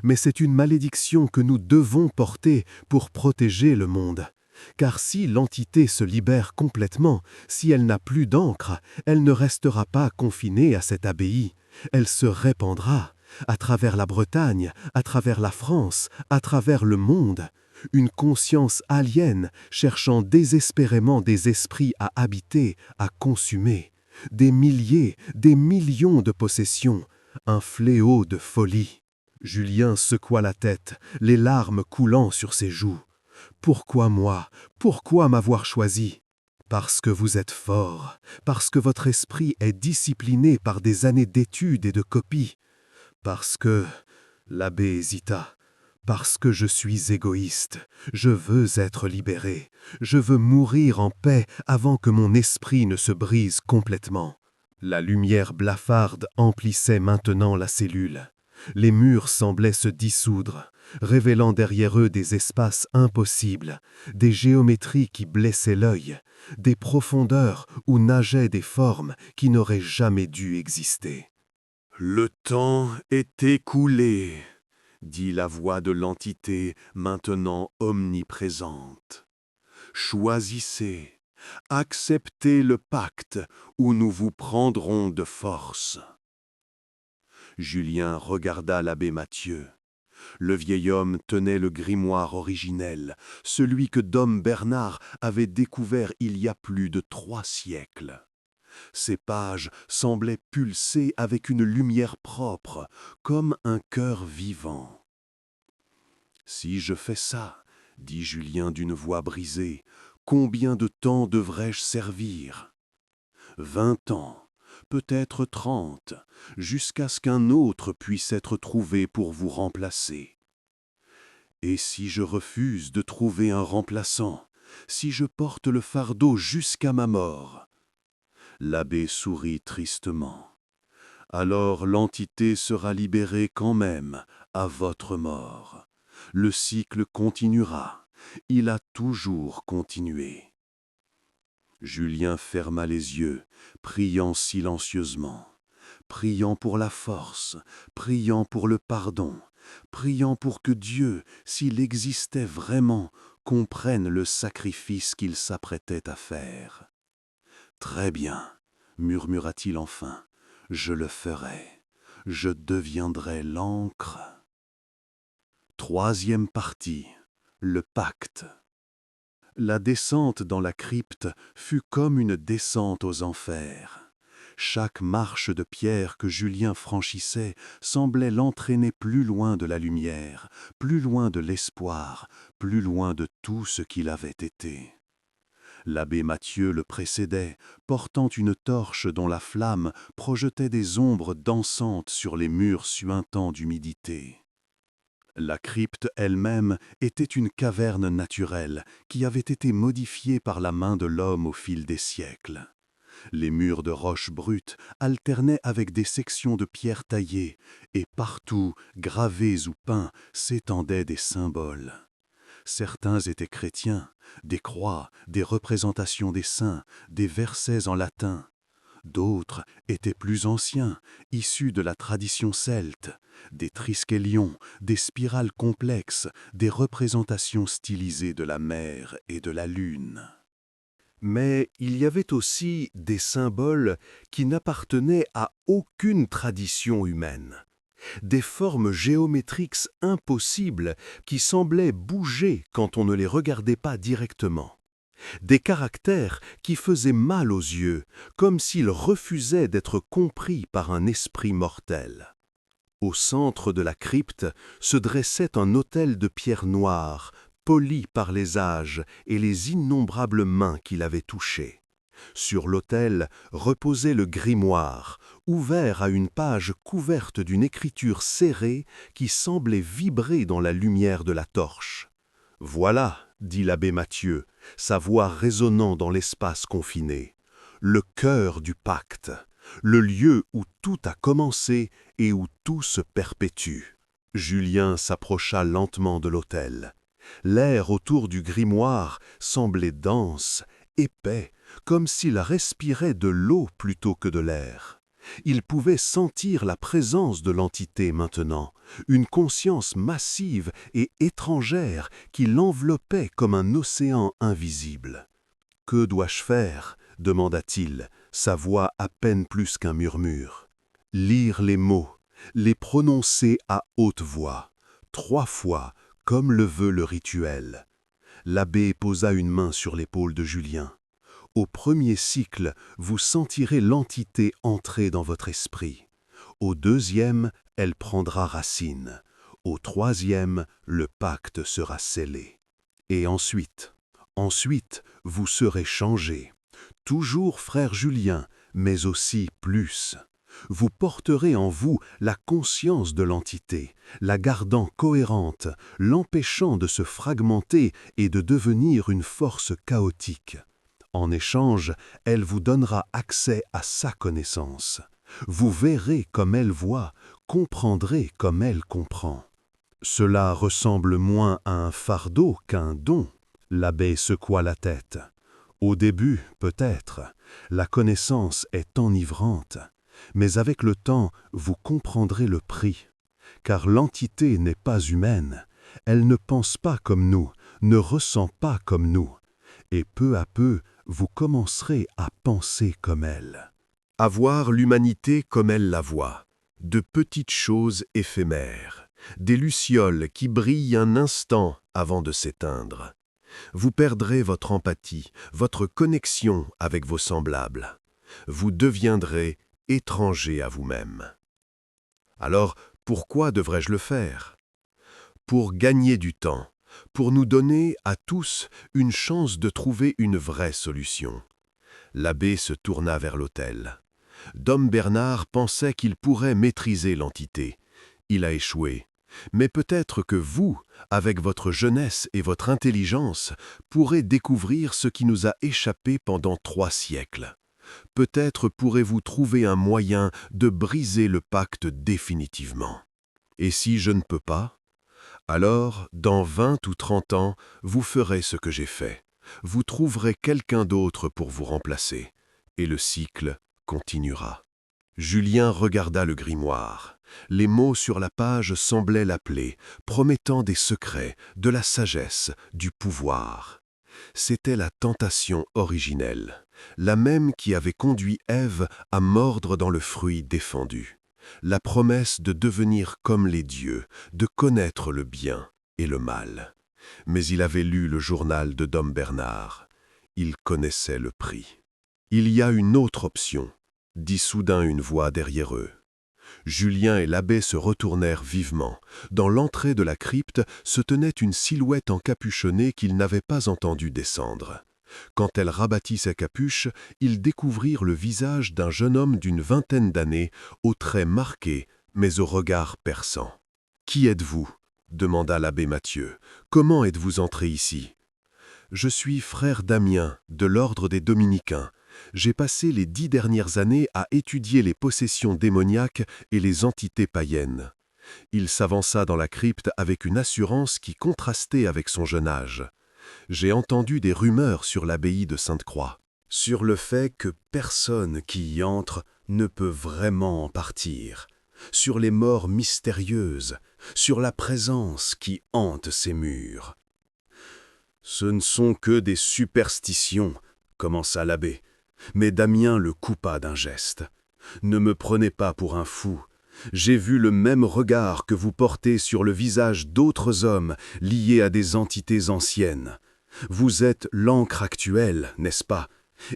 Mais c'est une malédiction que nous devons porter pour protéger le monde. Car si l'entité se libère complètement, si elle n'a plus d'encre, elle ne restera pas confinée à cette abbaye. Elle se répandra à travers la Bretagne, à travers la France, à travers le monde. Une conscience aliène cherchant désespérément des esprits à habiter, à consumer. Des milliers, des millions de possessions. Un fléau de folie. Julien secoua la tête, les larmes coulant sur ses joues. Pourquoi moi? Pourquoi m'avoir choisi? Parce que vous êtes fort, parce que votre esprit est discipliné par des années d'études et de copies. Parce que... L'abbé hésita. Parce que je suis égoïste, je veux être libéré, je veux mourir en paix avant que mon esprit ne se brise complètement. La lumière blafarde emplissait maintenant la cellule. Les murs semblaient se dissoudre, révélant derrière eux des espaces impossibles, des géométries qui blessaient l'œil, des profondeurs où nageaient des formes qui n'auraient jamais dû exister. « Le temps est écoulé », dit la voix de l'entité maintenant omniprésente. « Choisissez, acceptez le pacte ou nous vous prendrons de force. » Julien regarda l'abbé Mathieu. Le vieil homme tenait le grimoire originel, celui que Dom Bernard avait découvert il y a plus de 3 siècles. Ces pages semblaient pulser avec une lumière propre, comme un cœur vivant. « Si je fais ça, dit Julien d'une voix brisée, combien de temps devrais-je servir? 20 ans. Peut-être 30, jusqu'à ce qu'un autre puisse être trouvé pour vous remplacer. Et si je refuse de trouver un remplaçant, si je porte le fardeau jusqu'à ma mort? » L'abbé sourit tristement. « Alors l'entité sera libérée quand même, à votre mort. Le cycle continuera. Il a toujours continué. » Julien ferma les yeux, priant silencieusement, priant pour la force, priant pour le pardon, priant pour que Dieu, s'il existait vraiment, comprenne le sacrifice qu'il s'apprêtait à faire. « Très bien, murmura-t-il enfin, je le ferai, je deviendrai l'encre. » Troisième partie, le pacte. La descente dans la crypte fut comme une descente aux enfers. Chaque marche de pierre que Julien franchissait semblait l'entraîner plus loin de la lumière, plus loin de l'espoir, plus loin de tout ce qu'il avait été. L'abbé Mathieu le précédait, portant une torche dont la flamme projetait des ombres dansantes sur les murs suintants d'humidité. La crypte elle-même était une caverne naturelle qui avait été modifiée par la main de l'homme au fil des siècles. Les murs de roches brutes alternaient avec des sections de pierres taillées, et partout, gravés ou peints, s'étendaient des symboles. Certains étaient chrétiens, des croix, des représentations des saints, des versets en latin. D'autres étaient plus anciens, issus de la tradition celte, des triskelions, des spirales complexes, des représentations stylisées de la mer et de la lune. Mais il y avait aussi des symboles qui n'appartenaient à aucune tradition humaine. Des formes géométriques impossibles qui semblaient bouger quand on ne les regardait pas directement. Des caractères qui faisaient mal aux yeux, comme s'ils refusaient d'être compris par un esprit mortel. Au centre de la crypte se dressait un autel de pierre noire, poli par les âges et les innombrables mains qui l'avaient touché. Sur l'autel reposait le grimoire, ouvert à une page couverte d'une écriture serrée qui semblait vibrer dans la lumière de la torche. « Voilà, » dit l'abbé Mathieu, sa voix résonnant dans l'espace confiné, « le cœur du pacte, le lieu où tout a commencé et où tout se perpétue. » Julien s'approcha lentement de l'autel. L'air autour du grimoire semblait dense, épais, comme s'il respirait de l'eau plutôt que de l'air. Il pouvait sentir la présence de l'entité maintenant, une conscience massive et étrangère qui l'enveloppait comme un océan invisible. « Que dois-je faire ?» demanda-t-il, sa voix à peine plus qu'un murmure. « Lire les mots, les prononcer à haute voix, 3 fois, comme le veut le rituel. » L'abbé posa une main sur l'épaule de Julien. « Au premier cycle, vous sentirez l'entité entrer dans votre esprit. Au deuxième, elle prendra racine. Au troisième, le pacte sera scellé. Et ensuite, vous serez changé. Toujours frère Julien, mais aussi plus. Vous porterez en vous la conscience de l'entité, la gardant cohérente, l'empêchant de se fragmenter et de devenir une force chaotique. En échange, elle vous donnera accès à sa connaissance. Vous verrez comme elle voit, comprendrez comme elle comprend. Cela ressemble moins à un fardeau qu'à un don. » L'abbé secoua la tête. « Au début, peut-être, la connaissance est enivrante, mais avec le temps, vous comprendrez le prix. Car l'entité n'est pas humaine, elle ne pense pas comme nous, ne ressent pas comme nous. Et peu à peu, vous commencerez à penser comme elle. » À voir l'humanité comme elle la voit, de petites choses éphémères, des lucioles qui brillent un instant avant de s'éteindre. Vous perdrez votre empathie, votre connexion avec vos semblables. Vous deviendrez étranger à vous-même. Alors, pourquoi devrais-je le faire? Pour gagner du temps, pour nous donner à tous une chance de trouver une vraie solution. L'abbé se tourna vers l'autel. Dom Bernard pensait qu'il pourrait maîtriser l'entité. Il a échoué. Mais peut-être que vous, avec votre jeunesse et votre intelligence, pourrez découvrir ce qui nous a échappé pendant 3 siècles. Peut-être pourrez-vous trouver un moyen de briser le pacte définitivement. Et si je ne peux pas? Alors, dans 20 ou 30 ans, vous ferez ce que j'ai fait. vous trouverez quelqu'un d'autre pour vous remplacer, et le cycle continuera. Julien regarda le grimoire. Les mots sur la page semblaient l'appeler, promettant des secrets, de la sagesse, du pouvoir. C'était la tentation originelle, la même qui avait conduit Ève à mordre dans le fruit défendu. La promesse de devenir comme les dieux, de connaître le bien et le mal. Mais il avait lu le journal de Dom Bernard. Il connaissait le prix. Il y a une autre option, dit soudain une voix derrière eux. Julien et l'abbé se retournèrent vivement. Dans l'entrée de la crypte se tenait une silhouette encapuchonnée qu'ils n'avaient pas entendu descendre. Quand elle rabattit sa capuche, ils découvrirent le visage d'un jeune homme d'une vingtaine d'années, aux traits marqués, mais au regard perçant. « Qui êtes-vous » demanda l'abbé Mathieu. « Comment êtes-vous entré ici ?»« Je suis frère Damien, de l'ordre des Dominicains. J'ai passé les 10 dernières années à étudier les possessions démoniaques et les entités païennes. » Il s'avança dans la crypte avec une assurance qui contrastait avec son jeune âge. « J'ai entendu des rumeurs sur l'abbaye de Sainte-Croix, sur le fait que personne qui y entre ne peut vraiment en partir, sur les morts mystérieuses, sur la présence qui hante ces murs. »« Ce ne sont que des superstitions, » commença l'abbé. Mais Damien le coupa d'un geste. « Ne me prenez pas pour un fou. J'ai vu le même regard que vous portez sur le visage d'autres hommes liés à des entités anciennes. Vous êtes l'encre actuelle, n'est-ce pas?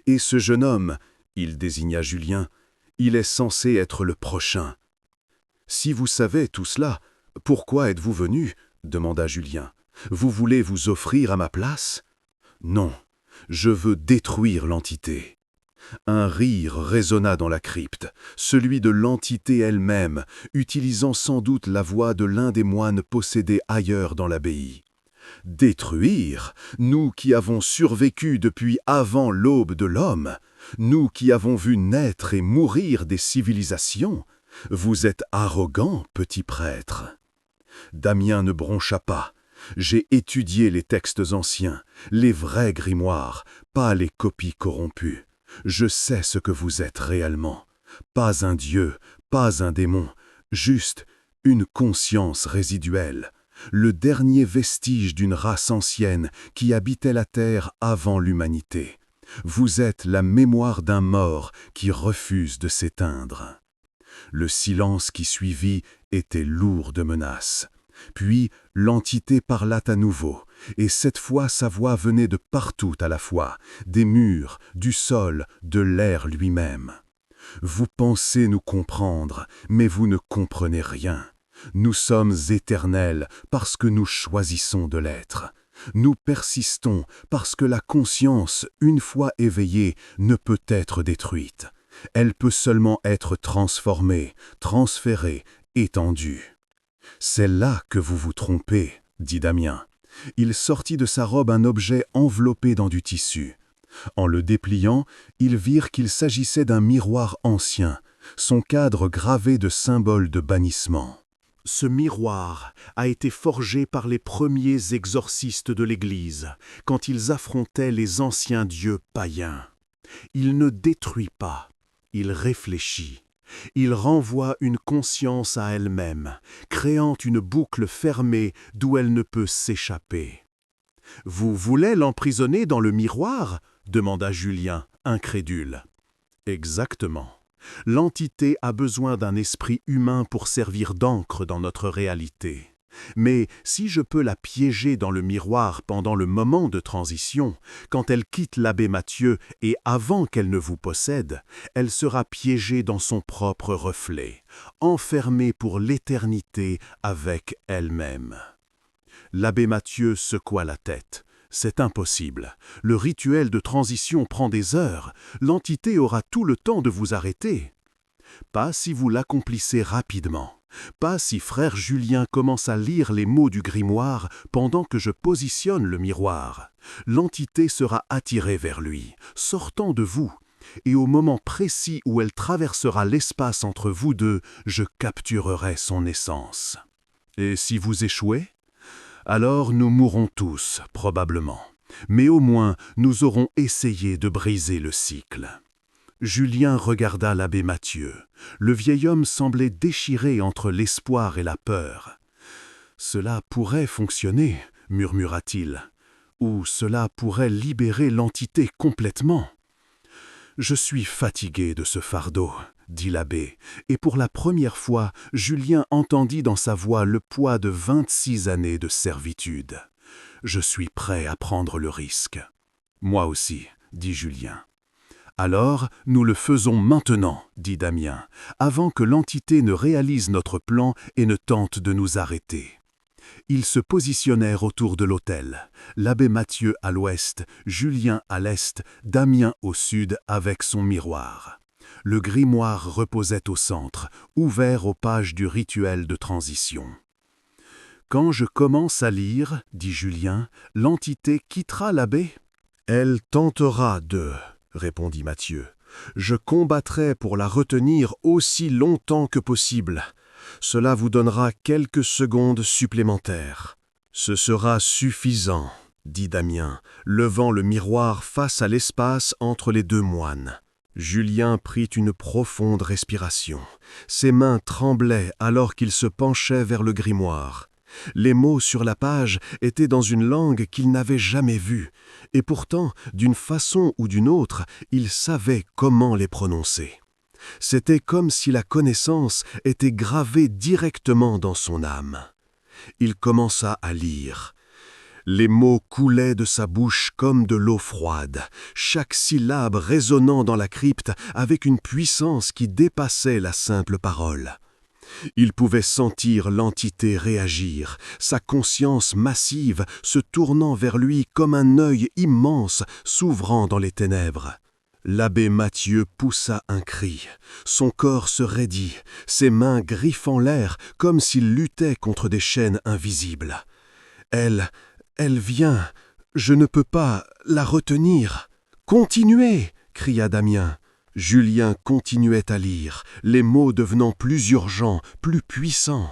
Et ce jeune homme, il désigna Julien, il est censé être le prochain. »« Si vous savez tout cela, pourquoi êtes-vous venu ?» demanda Julien. « Vous voulez vous offrir à ma place? » ?»« Non, je veux détruire l'entité. » Un rire résonna dans la crypte, celui de l'entité elle-même, utilisant sans doute la voix de l'un des moines possédés ailleurs dans l'abbaye. « Détruire, nous qui avons survécu depuis avant l'aube de l'homme, nous qui avons vu naître et mourir des civilisations, vous êtes arrogant, petit prêtre. » Damien ne broncha pas. « J'ai étudié les textes anciens, les vrais grimoires, pas les copies corrompues. Je sais ce que vous êtes réellement. Pas un dieu, pas un démon, juste une conscience résiduelle, le dernier vestige d'une race ancienne qui habitait la terre avant l'humanité. Vous êtes la mémoire d'un mort qui refuse de s'éteindre. » Le silence qui suivit était lourd de menaces. Puis l'entité parla à nouveau, et cette fois sa voix venait de partout à la fois, des murs, du sol, de l'air lui-même. « Vous pensez nous comprendre, mais vous ne comprenez rien. Nous sommes éternels parce que nous choisissons de l'être. Nous persistons parce que la conscience, une fois éveillée, ne peut être détruite. Elle peut seulement être transformée, transférée, étendue. » « C'est là que vous vous trompez, » dit Damien. Il sortit de sa robe un objet enveloppé dans du tissu. En le dépliant, ils virent qu'il s'agissait d'un miroir ancien, son cadre gravé de symboles de bannissement. Ce miroir a été forgé par les premiers exorcistes de l'Église, quand ils affrontaient les anciens dieux païens. Il ne détruit pas, il réfléchit. Il renvoie une conscience à elle-même, créant une boucle fermée d'où elle ne peut s'échapper. « Vous voulez l'emprisonner dans le miroir ?» demanda Julien, incrédule. « Exactement. L'entité a besoin d'un esprit humain pour servir d'encre dans notre réalité. Mais si je peux la piéger dans le miroir pendant le moment de transition, quand elle quitte l'abbé Mathieu et avant qu'elle ne vous possède, elle sera piégée dans son propre reflet, enfermée pour l'éternité avec elle-même. » L'abbé Mathieu secoua la tête. « C'est impossible. Le rituel de transition prend des heures. L'entité aura tout le temps de vous arrêter. Pas si vous l'accomplissez rapidement. Pas si frère Julien commence à lire les mots du grimoire pendant que je positionne le miroir. L'entité sera attirée vers lui, sortant de vous, et au moment précis où elle traversera l'espace entre vous deux, je capturerai son essence. Et si vous échouez? Alors nous mourrons tous, probablement. Mais au moins, nous aurons essayé de briser le cycle. » Julien regarda l'abbé Mathieu. Le vieil homme semblait déchiré entre l'espoir et la peur. « Cela pourrait fonctionner, » murmura-t-il. « Ou cela pourrait libérer l'entité complètement. »« Je suis fatigué de ce fardeau, » dit l'abbé, et pour la première fois, Julien entendit dans sa voix le poids de 26 années de servitude. « Je suis prêt à prendre le risque. »« Moi aussi, » dit Julien. « Alors, nous le faisons maintenant, » dit Damien, « avant que l'entité ne réalise notre plan et ne tente de nous arrêter. » Ils se positionnèrent autour de l'autel, l'abbé Mathieu à l'ouest, Julien à l'est, Damien au sud avec son miroir. Le grimoire reposait au centre, ouvert aux pages du rituel de transition. « Quand je commence à lire, dit Julien, l'entité quittera l'abbé ? » « Elle tentera de, » répondit Mathieu. « Je combattrai pour la retenir aussi longtemps que possible. Cela vous donnera quelques secondes supplémentaires. »« Ce sera suffisant, » dit Damien, levant le miroir face à l'espace entre les deux moines. Julien prit une profonde respiration. Ses mains tremblaient alors qu'il se penchait vers le grimoire. Les mots sur la page étaient dans une langue qu'il n'avait jamais vue, et pourtant, d'une façon ou d'une autre, il savait comment les prononcer. C'était comme si la connaissance était gravée directement dans son âme. Il commença à lire. Les mots coulaient de sa bouche comme de l'eau froide, chaque syllabe résonnant dans la crypte avec une puissance qui dépassait la simple parole. Il pouvait sentir l'entité réagir, sa conscience massive se tournant vers lui comme un œil immense s'ouvrant dans les ténèbres. L'abbé Mathieu poussa un cri. Son corps se raidit, ses mains griffant l'air comme s'il luttait contre des chaînes invisibles. « Elle vient, je ne peux pas la retenir. »« Continuez !» cria Damien. Julien continuait à lire, les mots devenant plus urgents, plus puissants.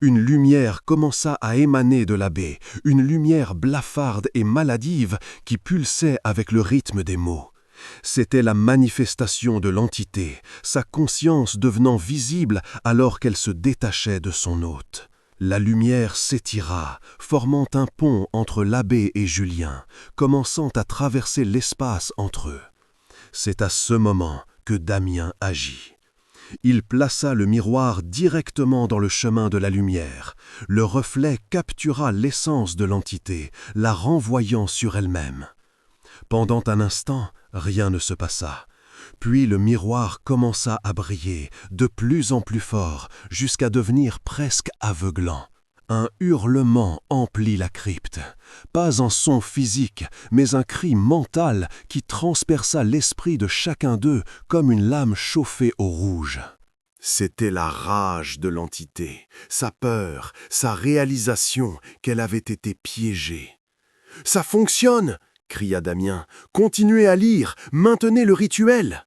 Une lumière commença à émaner de l'abbé, une lumière blafarde et maladive qui pulsait avec le rythme des mots. C'était la manifestation de l'entité, sa conscience devenant visible alors qu'elle se détachait de son hôte. La lumière s'étira, formant un pont entre l'abbé et Julien, commençant à traverser l'espace entre eux. C'est à ce moment que Damien agit. Il plaça le miroir directement dans le chemin de la lumière. Le reflet captura l'essence de l'entité, la renvoyant sur elle-même. Pendant un instant, rien ne se passa. Puis le miroir commença à briller, de plus en plus fort, jusqu'à devenir presque aveuglant. Un hurlement emplit la crypte. Pas un son physique, mais un cri mental qui transperça l'esprit de chacun d'eux comme une lame chauffée au rouge. C'était la rage de l'entité, sa peur, sa réalisation qu'elle avait été piégée. « Ça fonctionne !» cria Damien. « Continuez à lire, maintenez le rituel !»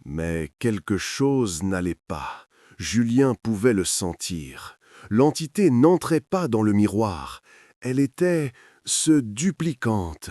Mais quelque chose n'allait pas. Julien pouvait le sentir. L'entité n'entrait pas dans le miroir. Elle était se dupliquante.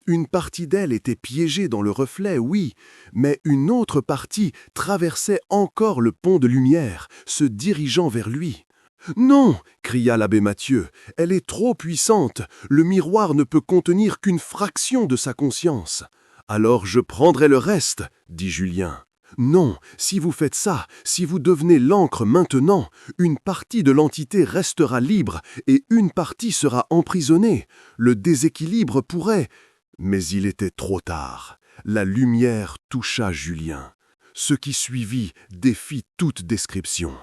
Une partie d'elle était piégée dans le reflet, oui, mais une autre partie traversait encore le pont de lumière, se dirigeant vers lui. « Non !» cria l'abbé Mathieu. « Elle est trop puissante. Le miroir ne peut contenir qu'une fraction de sa conscience. »« Alors je prendrai le reste, » dit Julien. « Non, si vous faites ça, si vous devenez l'encre maintenant, une partie de l'entité restera libre et une partie sera emprisonnée. Le déséquilibre pourrait... » Mais il était trop tard. La lumière toucha Julien. Ce qui suivit défie toute description.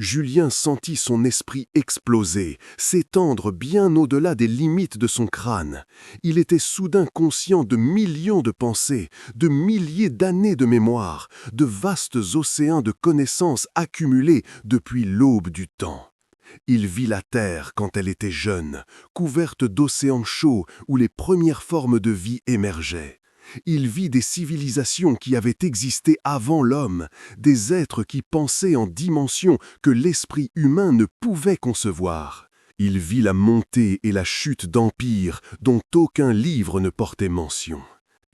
Julien sentit son esprit exploser, s'étendre bien au-delà des limites de son crâne. Il était soudain conscient de millions de pensées, de milliers d'années de mémoire, de vastes océans de connaissances accumulées depuis l'aube du temps. Il vit la Terre quand elle était jeune, couverte d'océans chauds où les premières formes de vie émergeaient. Il vit des civilisations qui avaient existé avant l'homme, des êtres qui pensaient en dimensions que l'esprit humain ne pouvait concevoir. Il vit la montée et la chute d'empires dont aucun livre ne portait mention.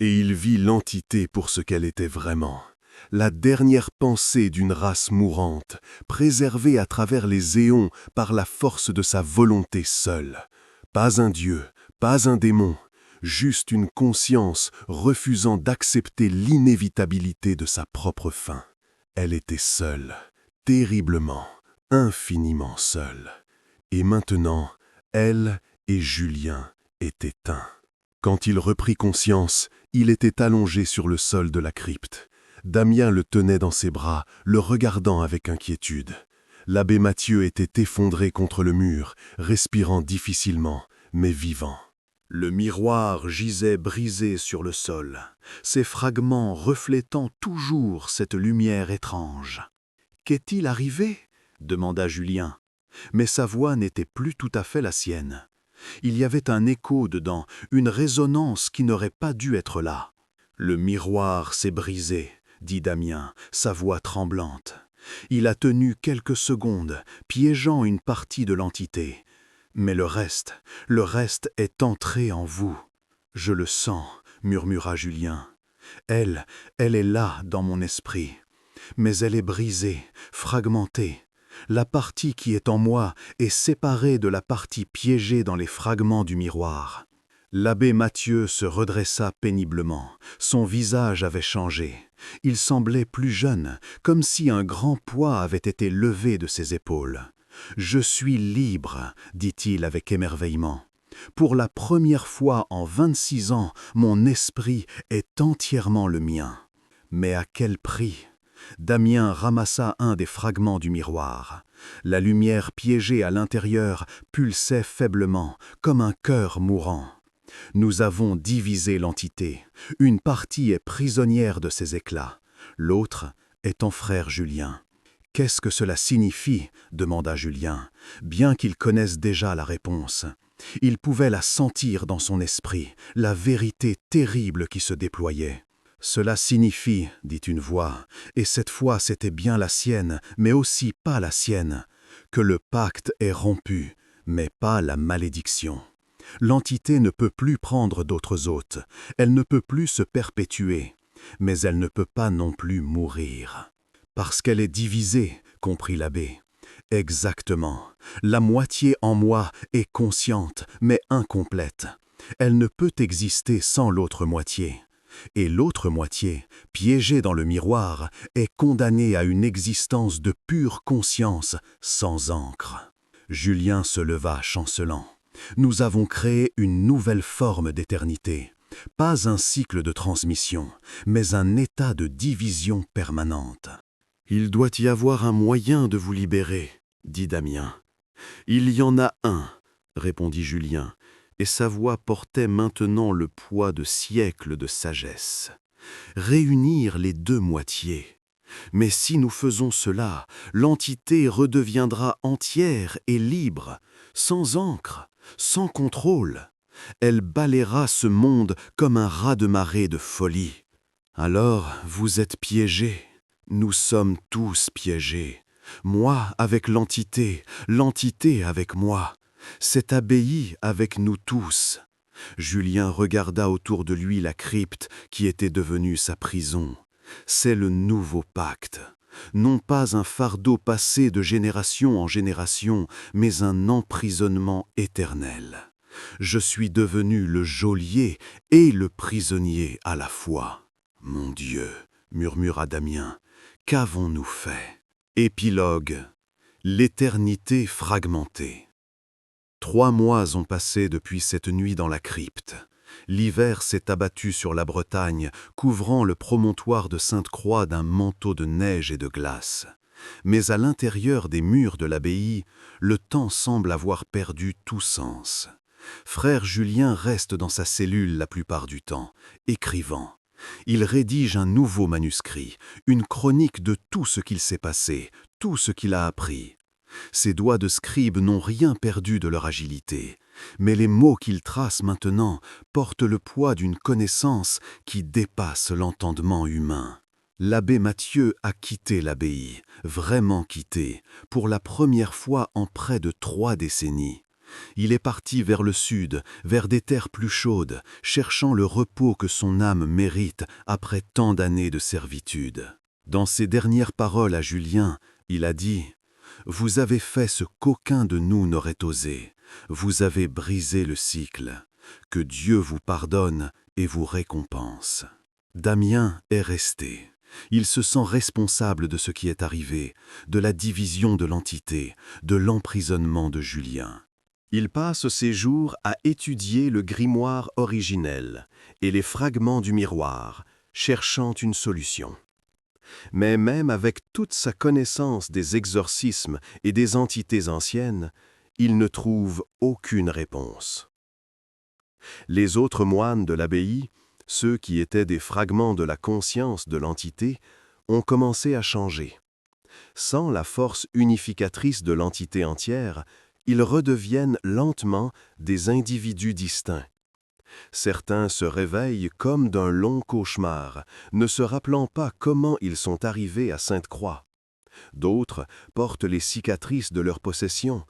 Et il vit l'entité pour ce qu'elle était vraiment. La dernière pensée d'une race mourante, préservée à travers les éons par la force de sa volonté seule. Pas un dieu, pas un démon, juste une conscience refusant d'accepter l'inévitabilité de sa propre fin. Elle était seule, terriblement, infiniment seule. Et maintenant, elle et Julien étaient un. Quand il reprit conscience, il était allongé sur le sol de la crypte. Damien le tenait dans ses bras, le regardant avec inquiétude. L'abbé Mathieu était effondré contre le mur, respirant difficilement, mais vivant. Le miroir gisait brisé sur le sol, ses fragments reflétant toujours cette lumière étrange. « Qu'est-il arrivé » demanda Julien. Mais sa voix n'était plus tout à fait la sienne. Il y avait un écho dedans, une résonance qui n'aurait pas dû être là. « Le miroir s'est brisé », dit Damien, sa voix tremblante. Il a tenu quelques secondes, piégeant une partie de l'entité. Mais le reste est entré en vous. « Je le sens, » murmura Julien. « Elle est là dans mon esprit. Mais elle est brisée, fragmentée. La partie qui est en moi est séparée de la partie piégée dans les fragments du miroir. » L'abbé Mathieu se redressa péniblement. Son visage avait changé. Il semblait plus jeune, comme si un grand poids avait été levé de ses épaules. « Je suis libre », dit-il avec émerveillement. « Pour la première fois en 26 ans, mon esprit est entièrement le mien. » Mais à quel prix ? Damien ramassa un des fragments du miroir. La lumière piégée à l'intérieur pulsait faiblement, comme un cœur mourant. Nous avons divisé l'entité. Une partie est prisonnière de ses éclats. L'autre est ton frère Julien. « Qu'est-ce que cela signifie » demanda Julien, bien qu'il connaisse déjà la réponse. Il pouvait la sentir dans son esprit, la vérité terrible qui se déployait. « Cela signifie, dit une voix, et cette fois c'était bien la sienne, mais aussi pas la sienne, que le pacte est rompu, mais pas la malédiction. L'entité ne peut plus prendre d'autres hôtes, elle ne peut plus se perpétuer, mais elle ne peut pas non plus mourir. Parce qu'elle est divisée, comprit l'abbé. Exactement, la moitié en moi est consciente, mais incomplète. Elle ne peut exister sans l'autre moitié. Et l'autre moitié, piégée dans le miroir, est condamnée à une existence de pure conscience, sans encre. » Julien se leva chancelant. « Nous avons créé une nouvelle forme d'éternité. Pas un cycle de transmission, mais un état de division permanente. »« Il doit y avoir un moyen de vous libérer, » dit Damien. « Il y en a un, » répondit Julien, et sa voix portait maintenant le poids de siècles de sagesse. « Réunir les deux moitiés. Mais si nous faisons cela, l'entité redeviendra entière et libre, sans encre, sans contrôle. Elle balayera ce monde comme un raz-de-marée de folie. Alors vous êtes piégés. Nous sommes tous piégés. Moi avec l'entité, l'entité avec moi. Cette abbaye avec nous tous. » Julien regarda autour de lui la crypte qui était devenue sa prison. C'est le nouveau pacte. Non pas un fardeau passé de génération en génération, mais un emprisonnement éternel. Je suis devenu le geôlier et le prisonnier à la fois. « Mon Dieu » murmura Damien, « qu'avons-nous fait ?» Épilogue. L'éternité fragmentée. 3 mois ont passé depuis cette nuit dans la crypte. L'hiver s'est abattu sur la Bretagne, couvrant le promontoire de Sainte-Croix d'un manteau de neige et de glace. Mais à l'intérieur des murs de l'abbaye, le temps semble avoir perdu tout sens. Frère Julien reste dans sa cellule la plupart du temps, écrivant. Il rédige un nouveau manuscrit, une chronique de tout ce qu'il s'est passé, tout ce qu'il a appris. Ses doigts de scribe n'ont rien perdu de leur agilité, mais les mots qu'il trace maintenant portent le poids d'une connaissance qui dépasse l'entendement humain. L'abbé Mathieu a quitté l'abbaye, vraiment quitté, pour la première fois en près de 3 décennies. Il est parti vers le sud, vers des terres plus chaudes, cherchant le repos que son âme mérite après tant d'années de servitude. Dans ses dernières paroles à Julien, il a dit « Vous avez fait ce qu'aucun de nous n'aurait osé. Vous avez brisé le cycle. Que Dieu vous pardonne et vous récompense. » Damien est resté. Il se sent responsable de ce qui est arrivé, de la division de l'entité, de l'emprisonnement de Julien. Il passe ses jours à étudier le grimoire originel et les fragments du miroir, cherchant une solution. Mais même avec toute sa connaissance des exorcismes et des entités anciennes, il ne trouve aucune réponse. Les autres moines de l'abbaye, ceux qui étaient des fragments de la conscience de l'entité, ont commencé à changer. Sans la force unificatrice de l'entité entière, ils redeviennent lentement des individus distincts. Certains se réveillent comme d'un long cauchemar, ne se rappelant pas comment ils sont arrivés à Sainte-Croix. D'autres portent les cicatrices de leur possession,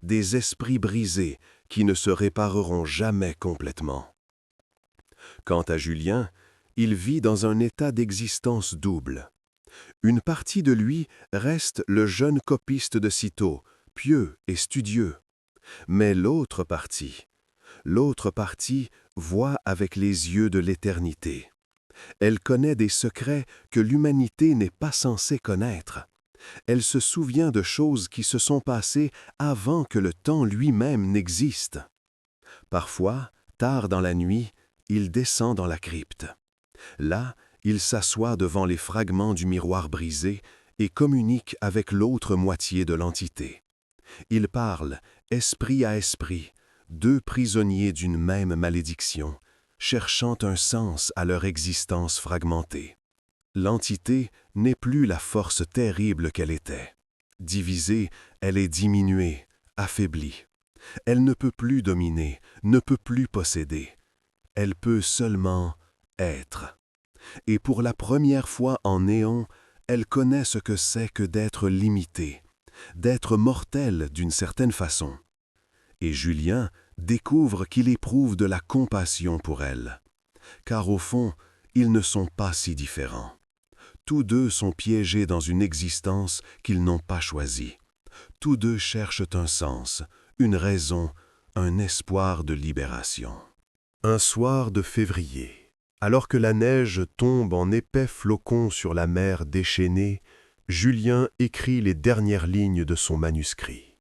des esprits brisés qui ne se répareront jamais complètement. Quant à Julien, il vit dans un état d'existence double. Une partie de lui reste le jeune copiste de Cîteaux, pieux et studieux. Mais l'autre partie voit avec les yeux de l'éternité. Elle connaît des secrets que l'humanité n'est pas censée connaître. Elle se souvient de choses qui se sont passées avant que le temps lui-même n'existe. Parfois, tard dans la nuit, il descend dans la crypte. Là, il s'assoit devant les fragments du miroir brisé et communique avec l'autre moitié de l'entité. Il parle, esprit à esprit, deux prisonniers d'une même malédiction, cherchant un sens à leur existence fragmentée. L'entité n'est plus la force terrible qu'elle était. Divisée, elle est diminuée, affaiblie. Elle ne peut plus dominer, ne peut plus posséder. Elle peut seulement être. Et pour la première fois en néant, elle connaît ce que c'est que d'être limitée, d'être mortelle d'une certaine façon. Et Julien découvre qu'il éprouve de la compassion pour elle. Car au fond, ils ne sont pas si différents. Tous deux sont piégés dans une existence qu'ils n'ont pas choisie. Tous deux cherchent un sens, une raison, un espoir de libération. Un soir de février, alors que la neige tombe en épais flocons sur la mer déchaînée, Julien écrit les dernières lignes de son manuscrit.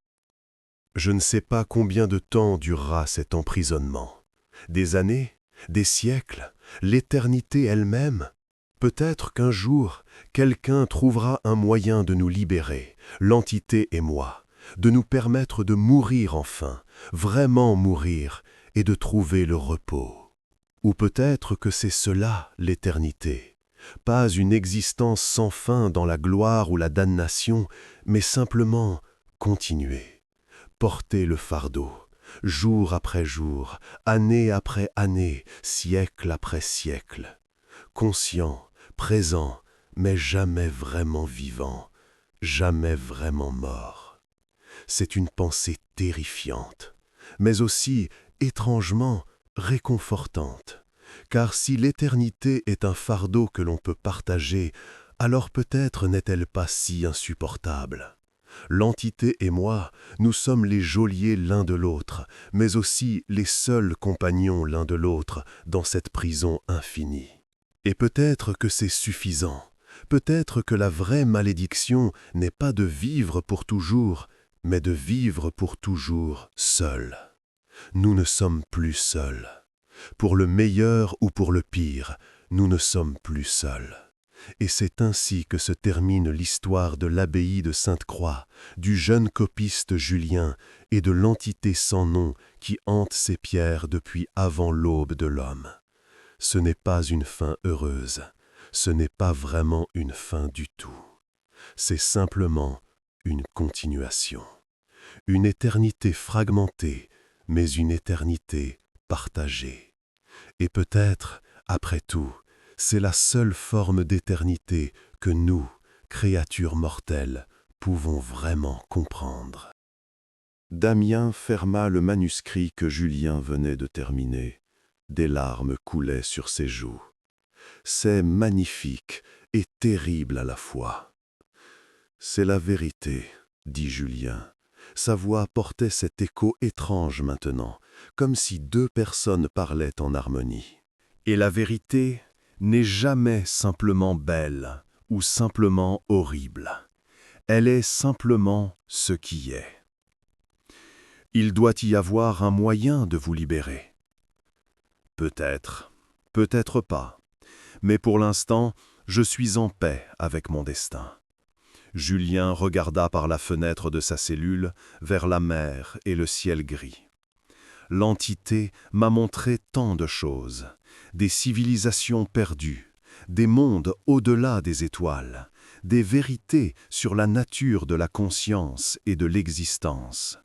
Je ne sais pas combien de temps durera cet emprisonnement. Des années, des siècles, l'éternité elle-même. Peut-être qu'un jour, quelqu'un trouvera un moyen de nous libérer, l'entité et moi, de nous permettre de mourir enfin, vraiment mourir, et de trouver le repos. Ou peut-être que c'est cela, l'éternité. Pas une existence sans fin dans la gloire ou la damnation, mais simplement continuer. Porter le fardeau, jour après jour, année après année, siècle après siècle. Conscient, présent, mais jamais vraiment vivant, jamais vraiment mort. C'est une pensée terrifiante, mais aussi étrangement réconfortante, car si l'éternité est un fardeau que l'on peut partager, alors peut-être n'est-elle pas si insupportable. L'entité et moi, nous sommes les geôliers l'un de l'autre, mais aussi les seuls compagnons l'un de l'autre dans cette prison infinie. Et peut-être que c'est suffisant, peut-être que la vraie malédiction n'est pas de vivre pour toujours, mais de vivre pour toujours seul. Nous ne sommes plus seuls. Pour le meilleur ou pour le pire, nous ne sommes plus seuls. Et c'est ainsi que se termine l'histoire de l'abbaye de Sainte-Croix, du jeune copiste Julien et de l'entité sans nom qui hante ces pierres depuis avant l'aube de l'homme. Ce n'est pas une fin heureuse, ce n'est pas vraiment une fin du tout. C'est simplement une continuation. Une éternité fragmentée, mais une éternité partagée. Et peut-être, après tout, c'est la seule forme d'éternité que nous, créatures mortelles, pouvons vraiment comprendre. Damien ferma le manuscrit que Julien venait de terminer. Des larmes coulaient sur ses joues. C'est magnifique et terrible à la fois. C'est la vérité, dit Julien. Sa voix portait cet écho étrange maintenant, comme si deux personnes parlaient en harmonie. Et la vérité n'est jamais simplement belle ou simplement horrible. Elle est simplement ce qui est. Il doit y avoir un moyen de vous libérer. Peut-être, peut-être pas. Mais pour l'instant, je suis en paix avec mon destin. Julien regarda par la fenêtre de sa cellule vers la mer et le ciel gris. L'entité m'a montré tant de choses, des civilisations perdues, des mondes au-delà des étoiles, des vérités sur la nature de la conscience et de l'existence.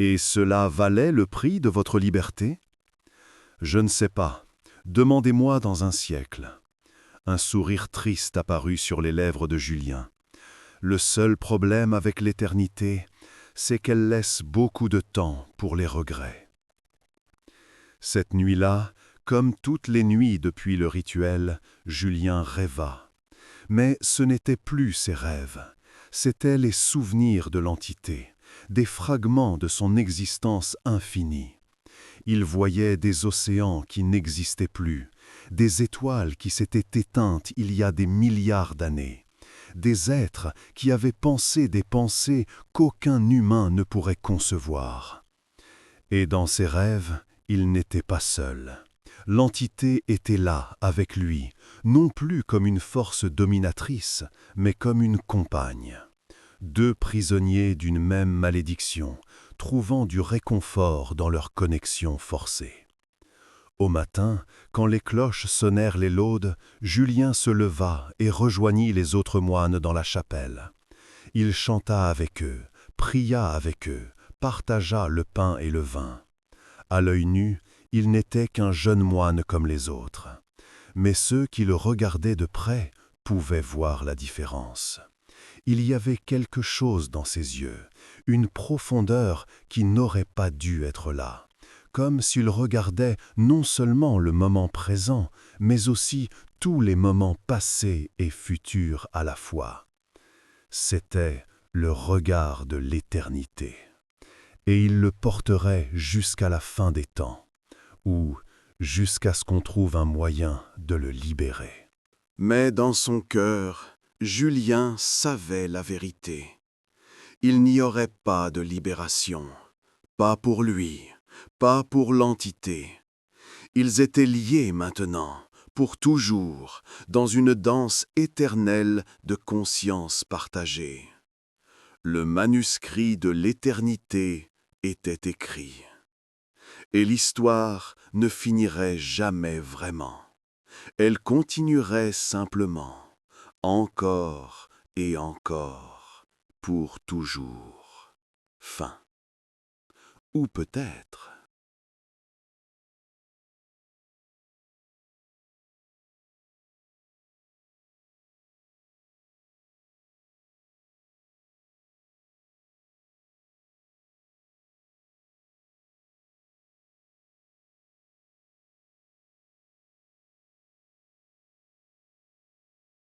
Et cela valait le prix de votre liberté? Je ne sais pas. Demandez-moi dans un siècle. Un sourire triste apparut sur les lèvres de Julien. Le seul problème avec l'éternité, c'est qu'elle laisse beaucoup de temps pour les regrets. Cette nuit-là, comme toutes les nuits depuis le rituel, Julien rêva. Mais ce n'étaient plus ses rêves, c'étaient les souvenirs de l'entité, des fragments de son existence infinie. Il voyait des océans qui n'existaient plus, des étoiles qui s'étaient éteintes il y a des milliards d'années, des êtres qui avaient pensé des pensées qu'aucun humain ne pourrait concevoir. Et dans ses rêves, il n'était pas seul. L'entité était là, avec lui, non plus comme une force dominatrice, mais comme une compagne. Deux prisonniers d'une même malédiction, trouvant du réconfort dans leur connexion forcée. Au matin, quand les cloches sonnèrent les laudes, Julien se leva et rejoignit les autres moines dans la chapelle. Il chanta avec eux, pria avec eux, partagea le pain et le vin. À l'œil nu, il n'était qu'un jeune moine comme les autres. Mais ceux qui le regardaient de près pouvaient voir la différence. Il y avait quelque chose dans ses yeux, une profondeur qui n'aurait pas dû être là, comme s'il regardait non seulement le moment présent, mais aussi tous les moments passés et futurs à la fois. C'était le regard de l'éternité, et il le porterait jusqu'à la fin des temps, ou jusqu'à ce qu'on trouve un moyen de le libérer. Mais dans son cœur, Julien savait la vérité. Il n'y aurait pas de libération, pas pour lui, pas pour l'entité. Ils étaient liés maintenant, pour toujours, dans une danse éternelle de conscience partagée. Le manuscrit de l'éternité était écrit. Et l'histoire ne finirait jamais vraiment. Elle continuerait simplement, encore et encore, pour toujours. Fin. Ou peut-être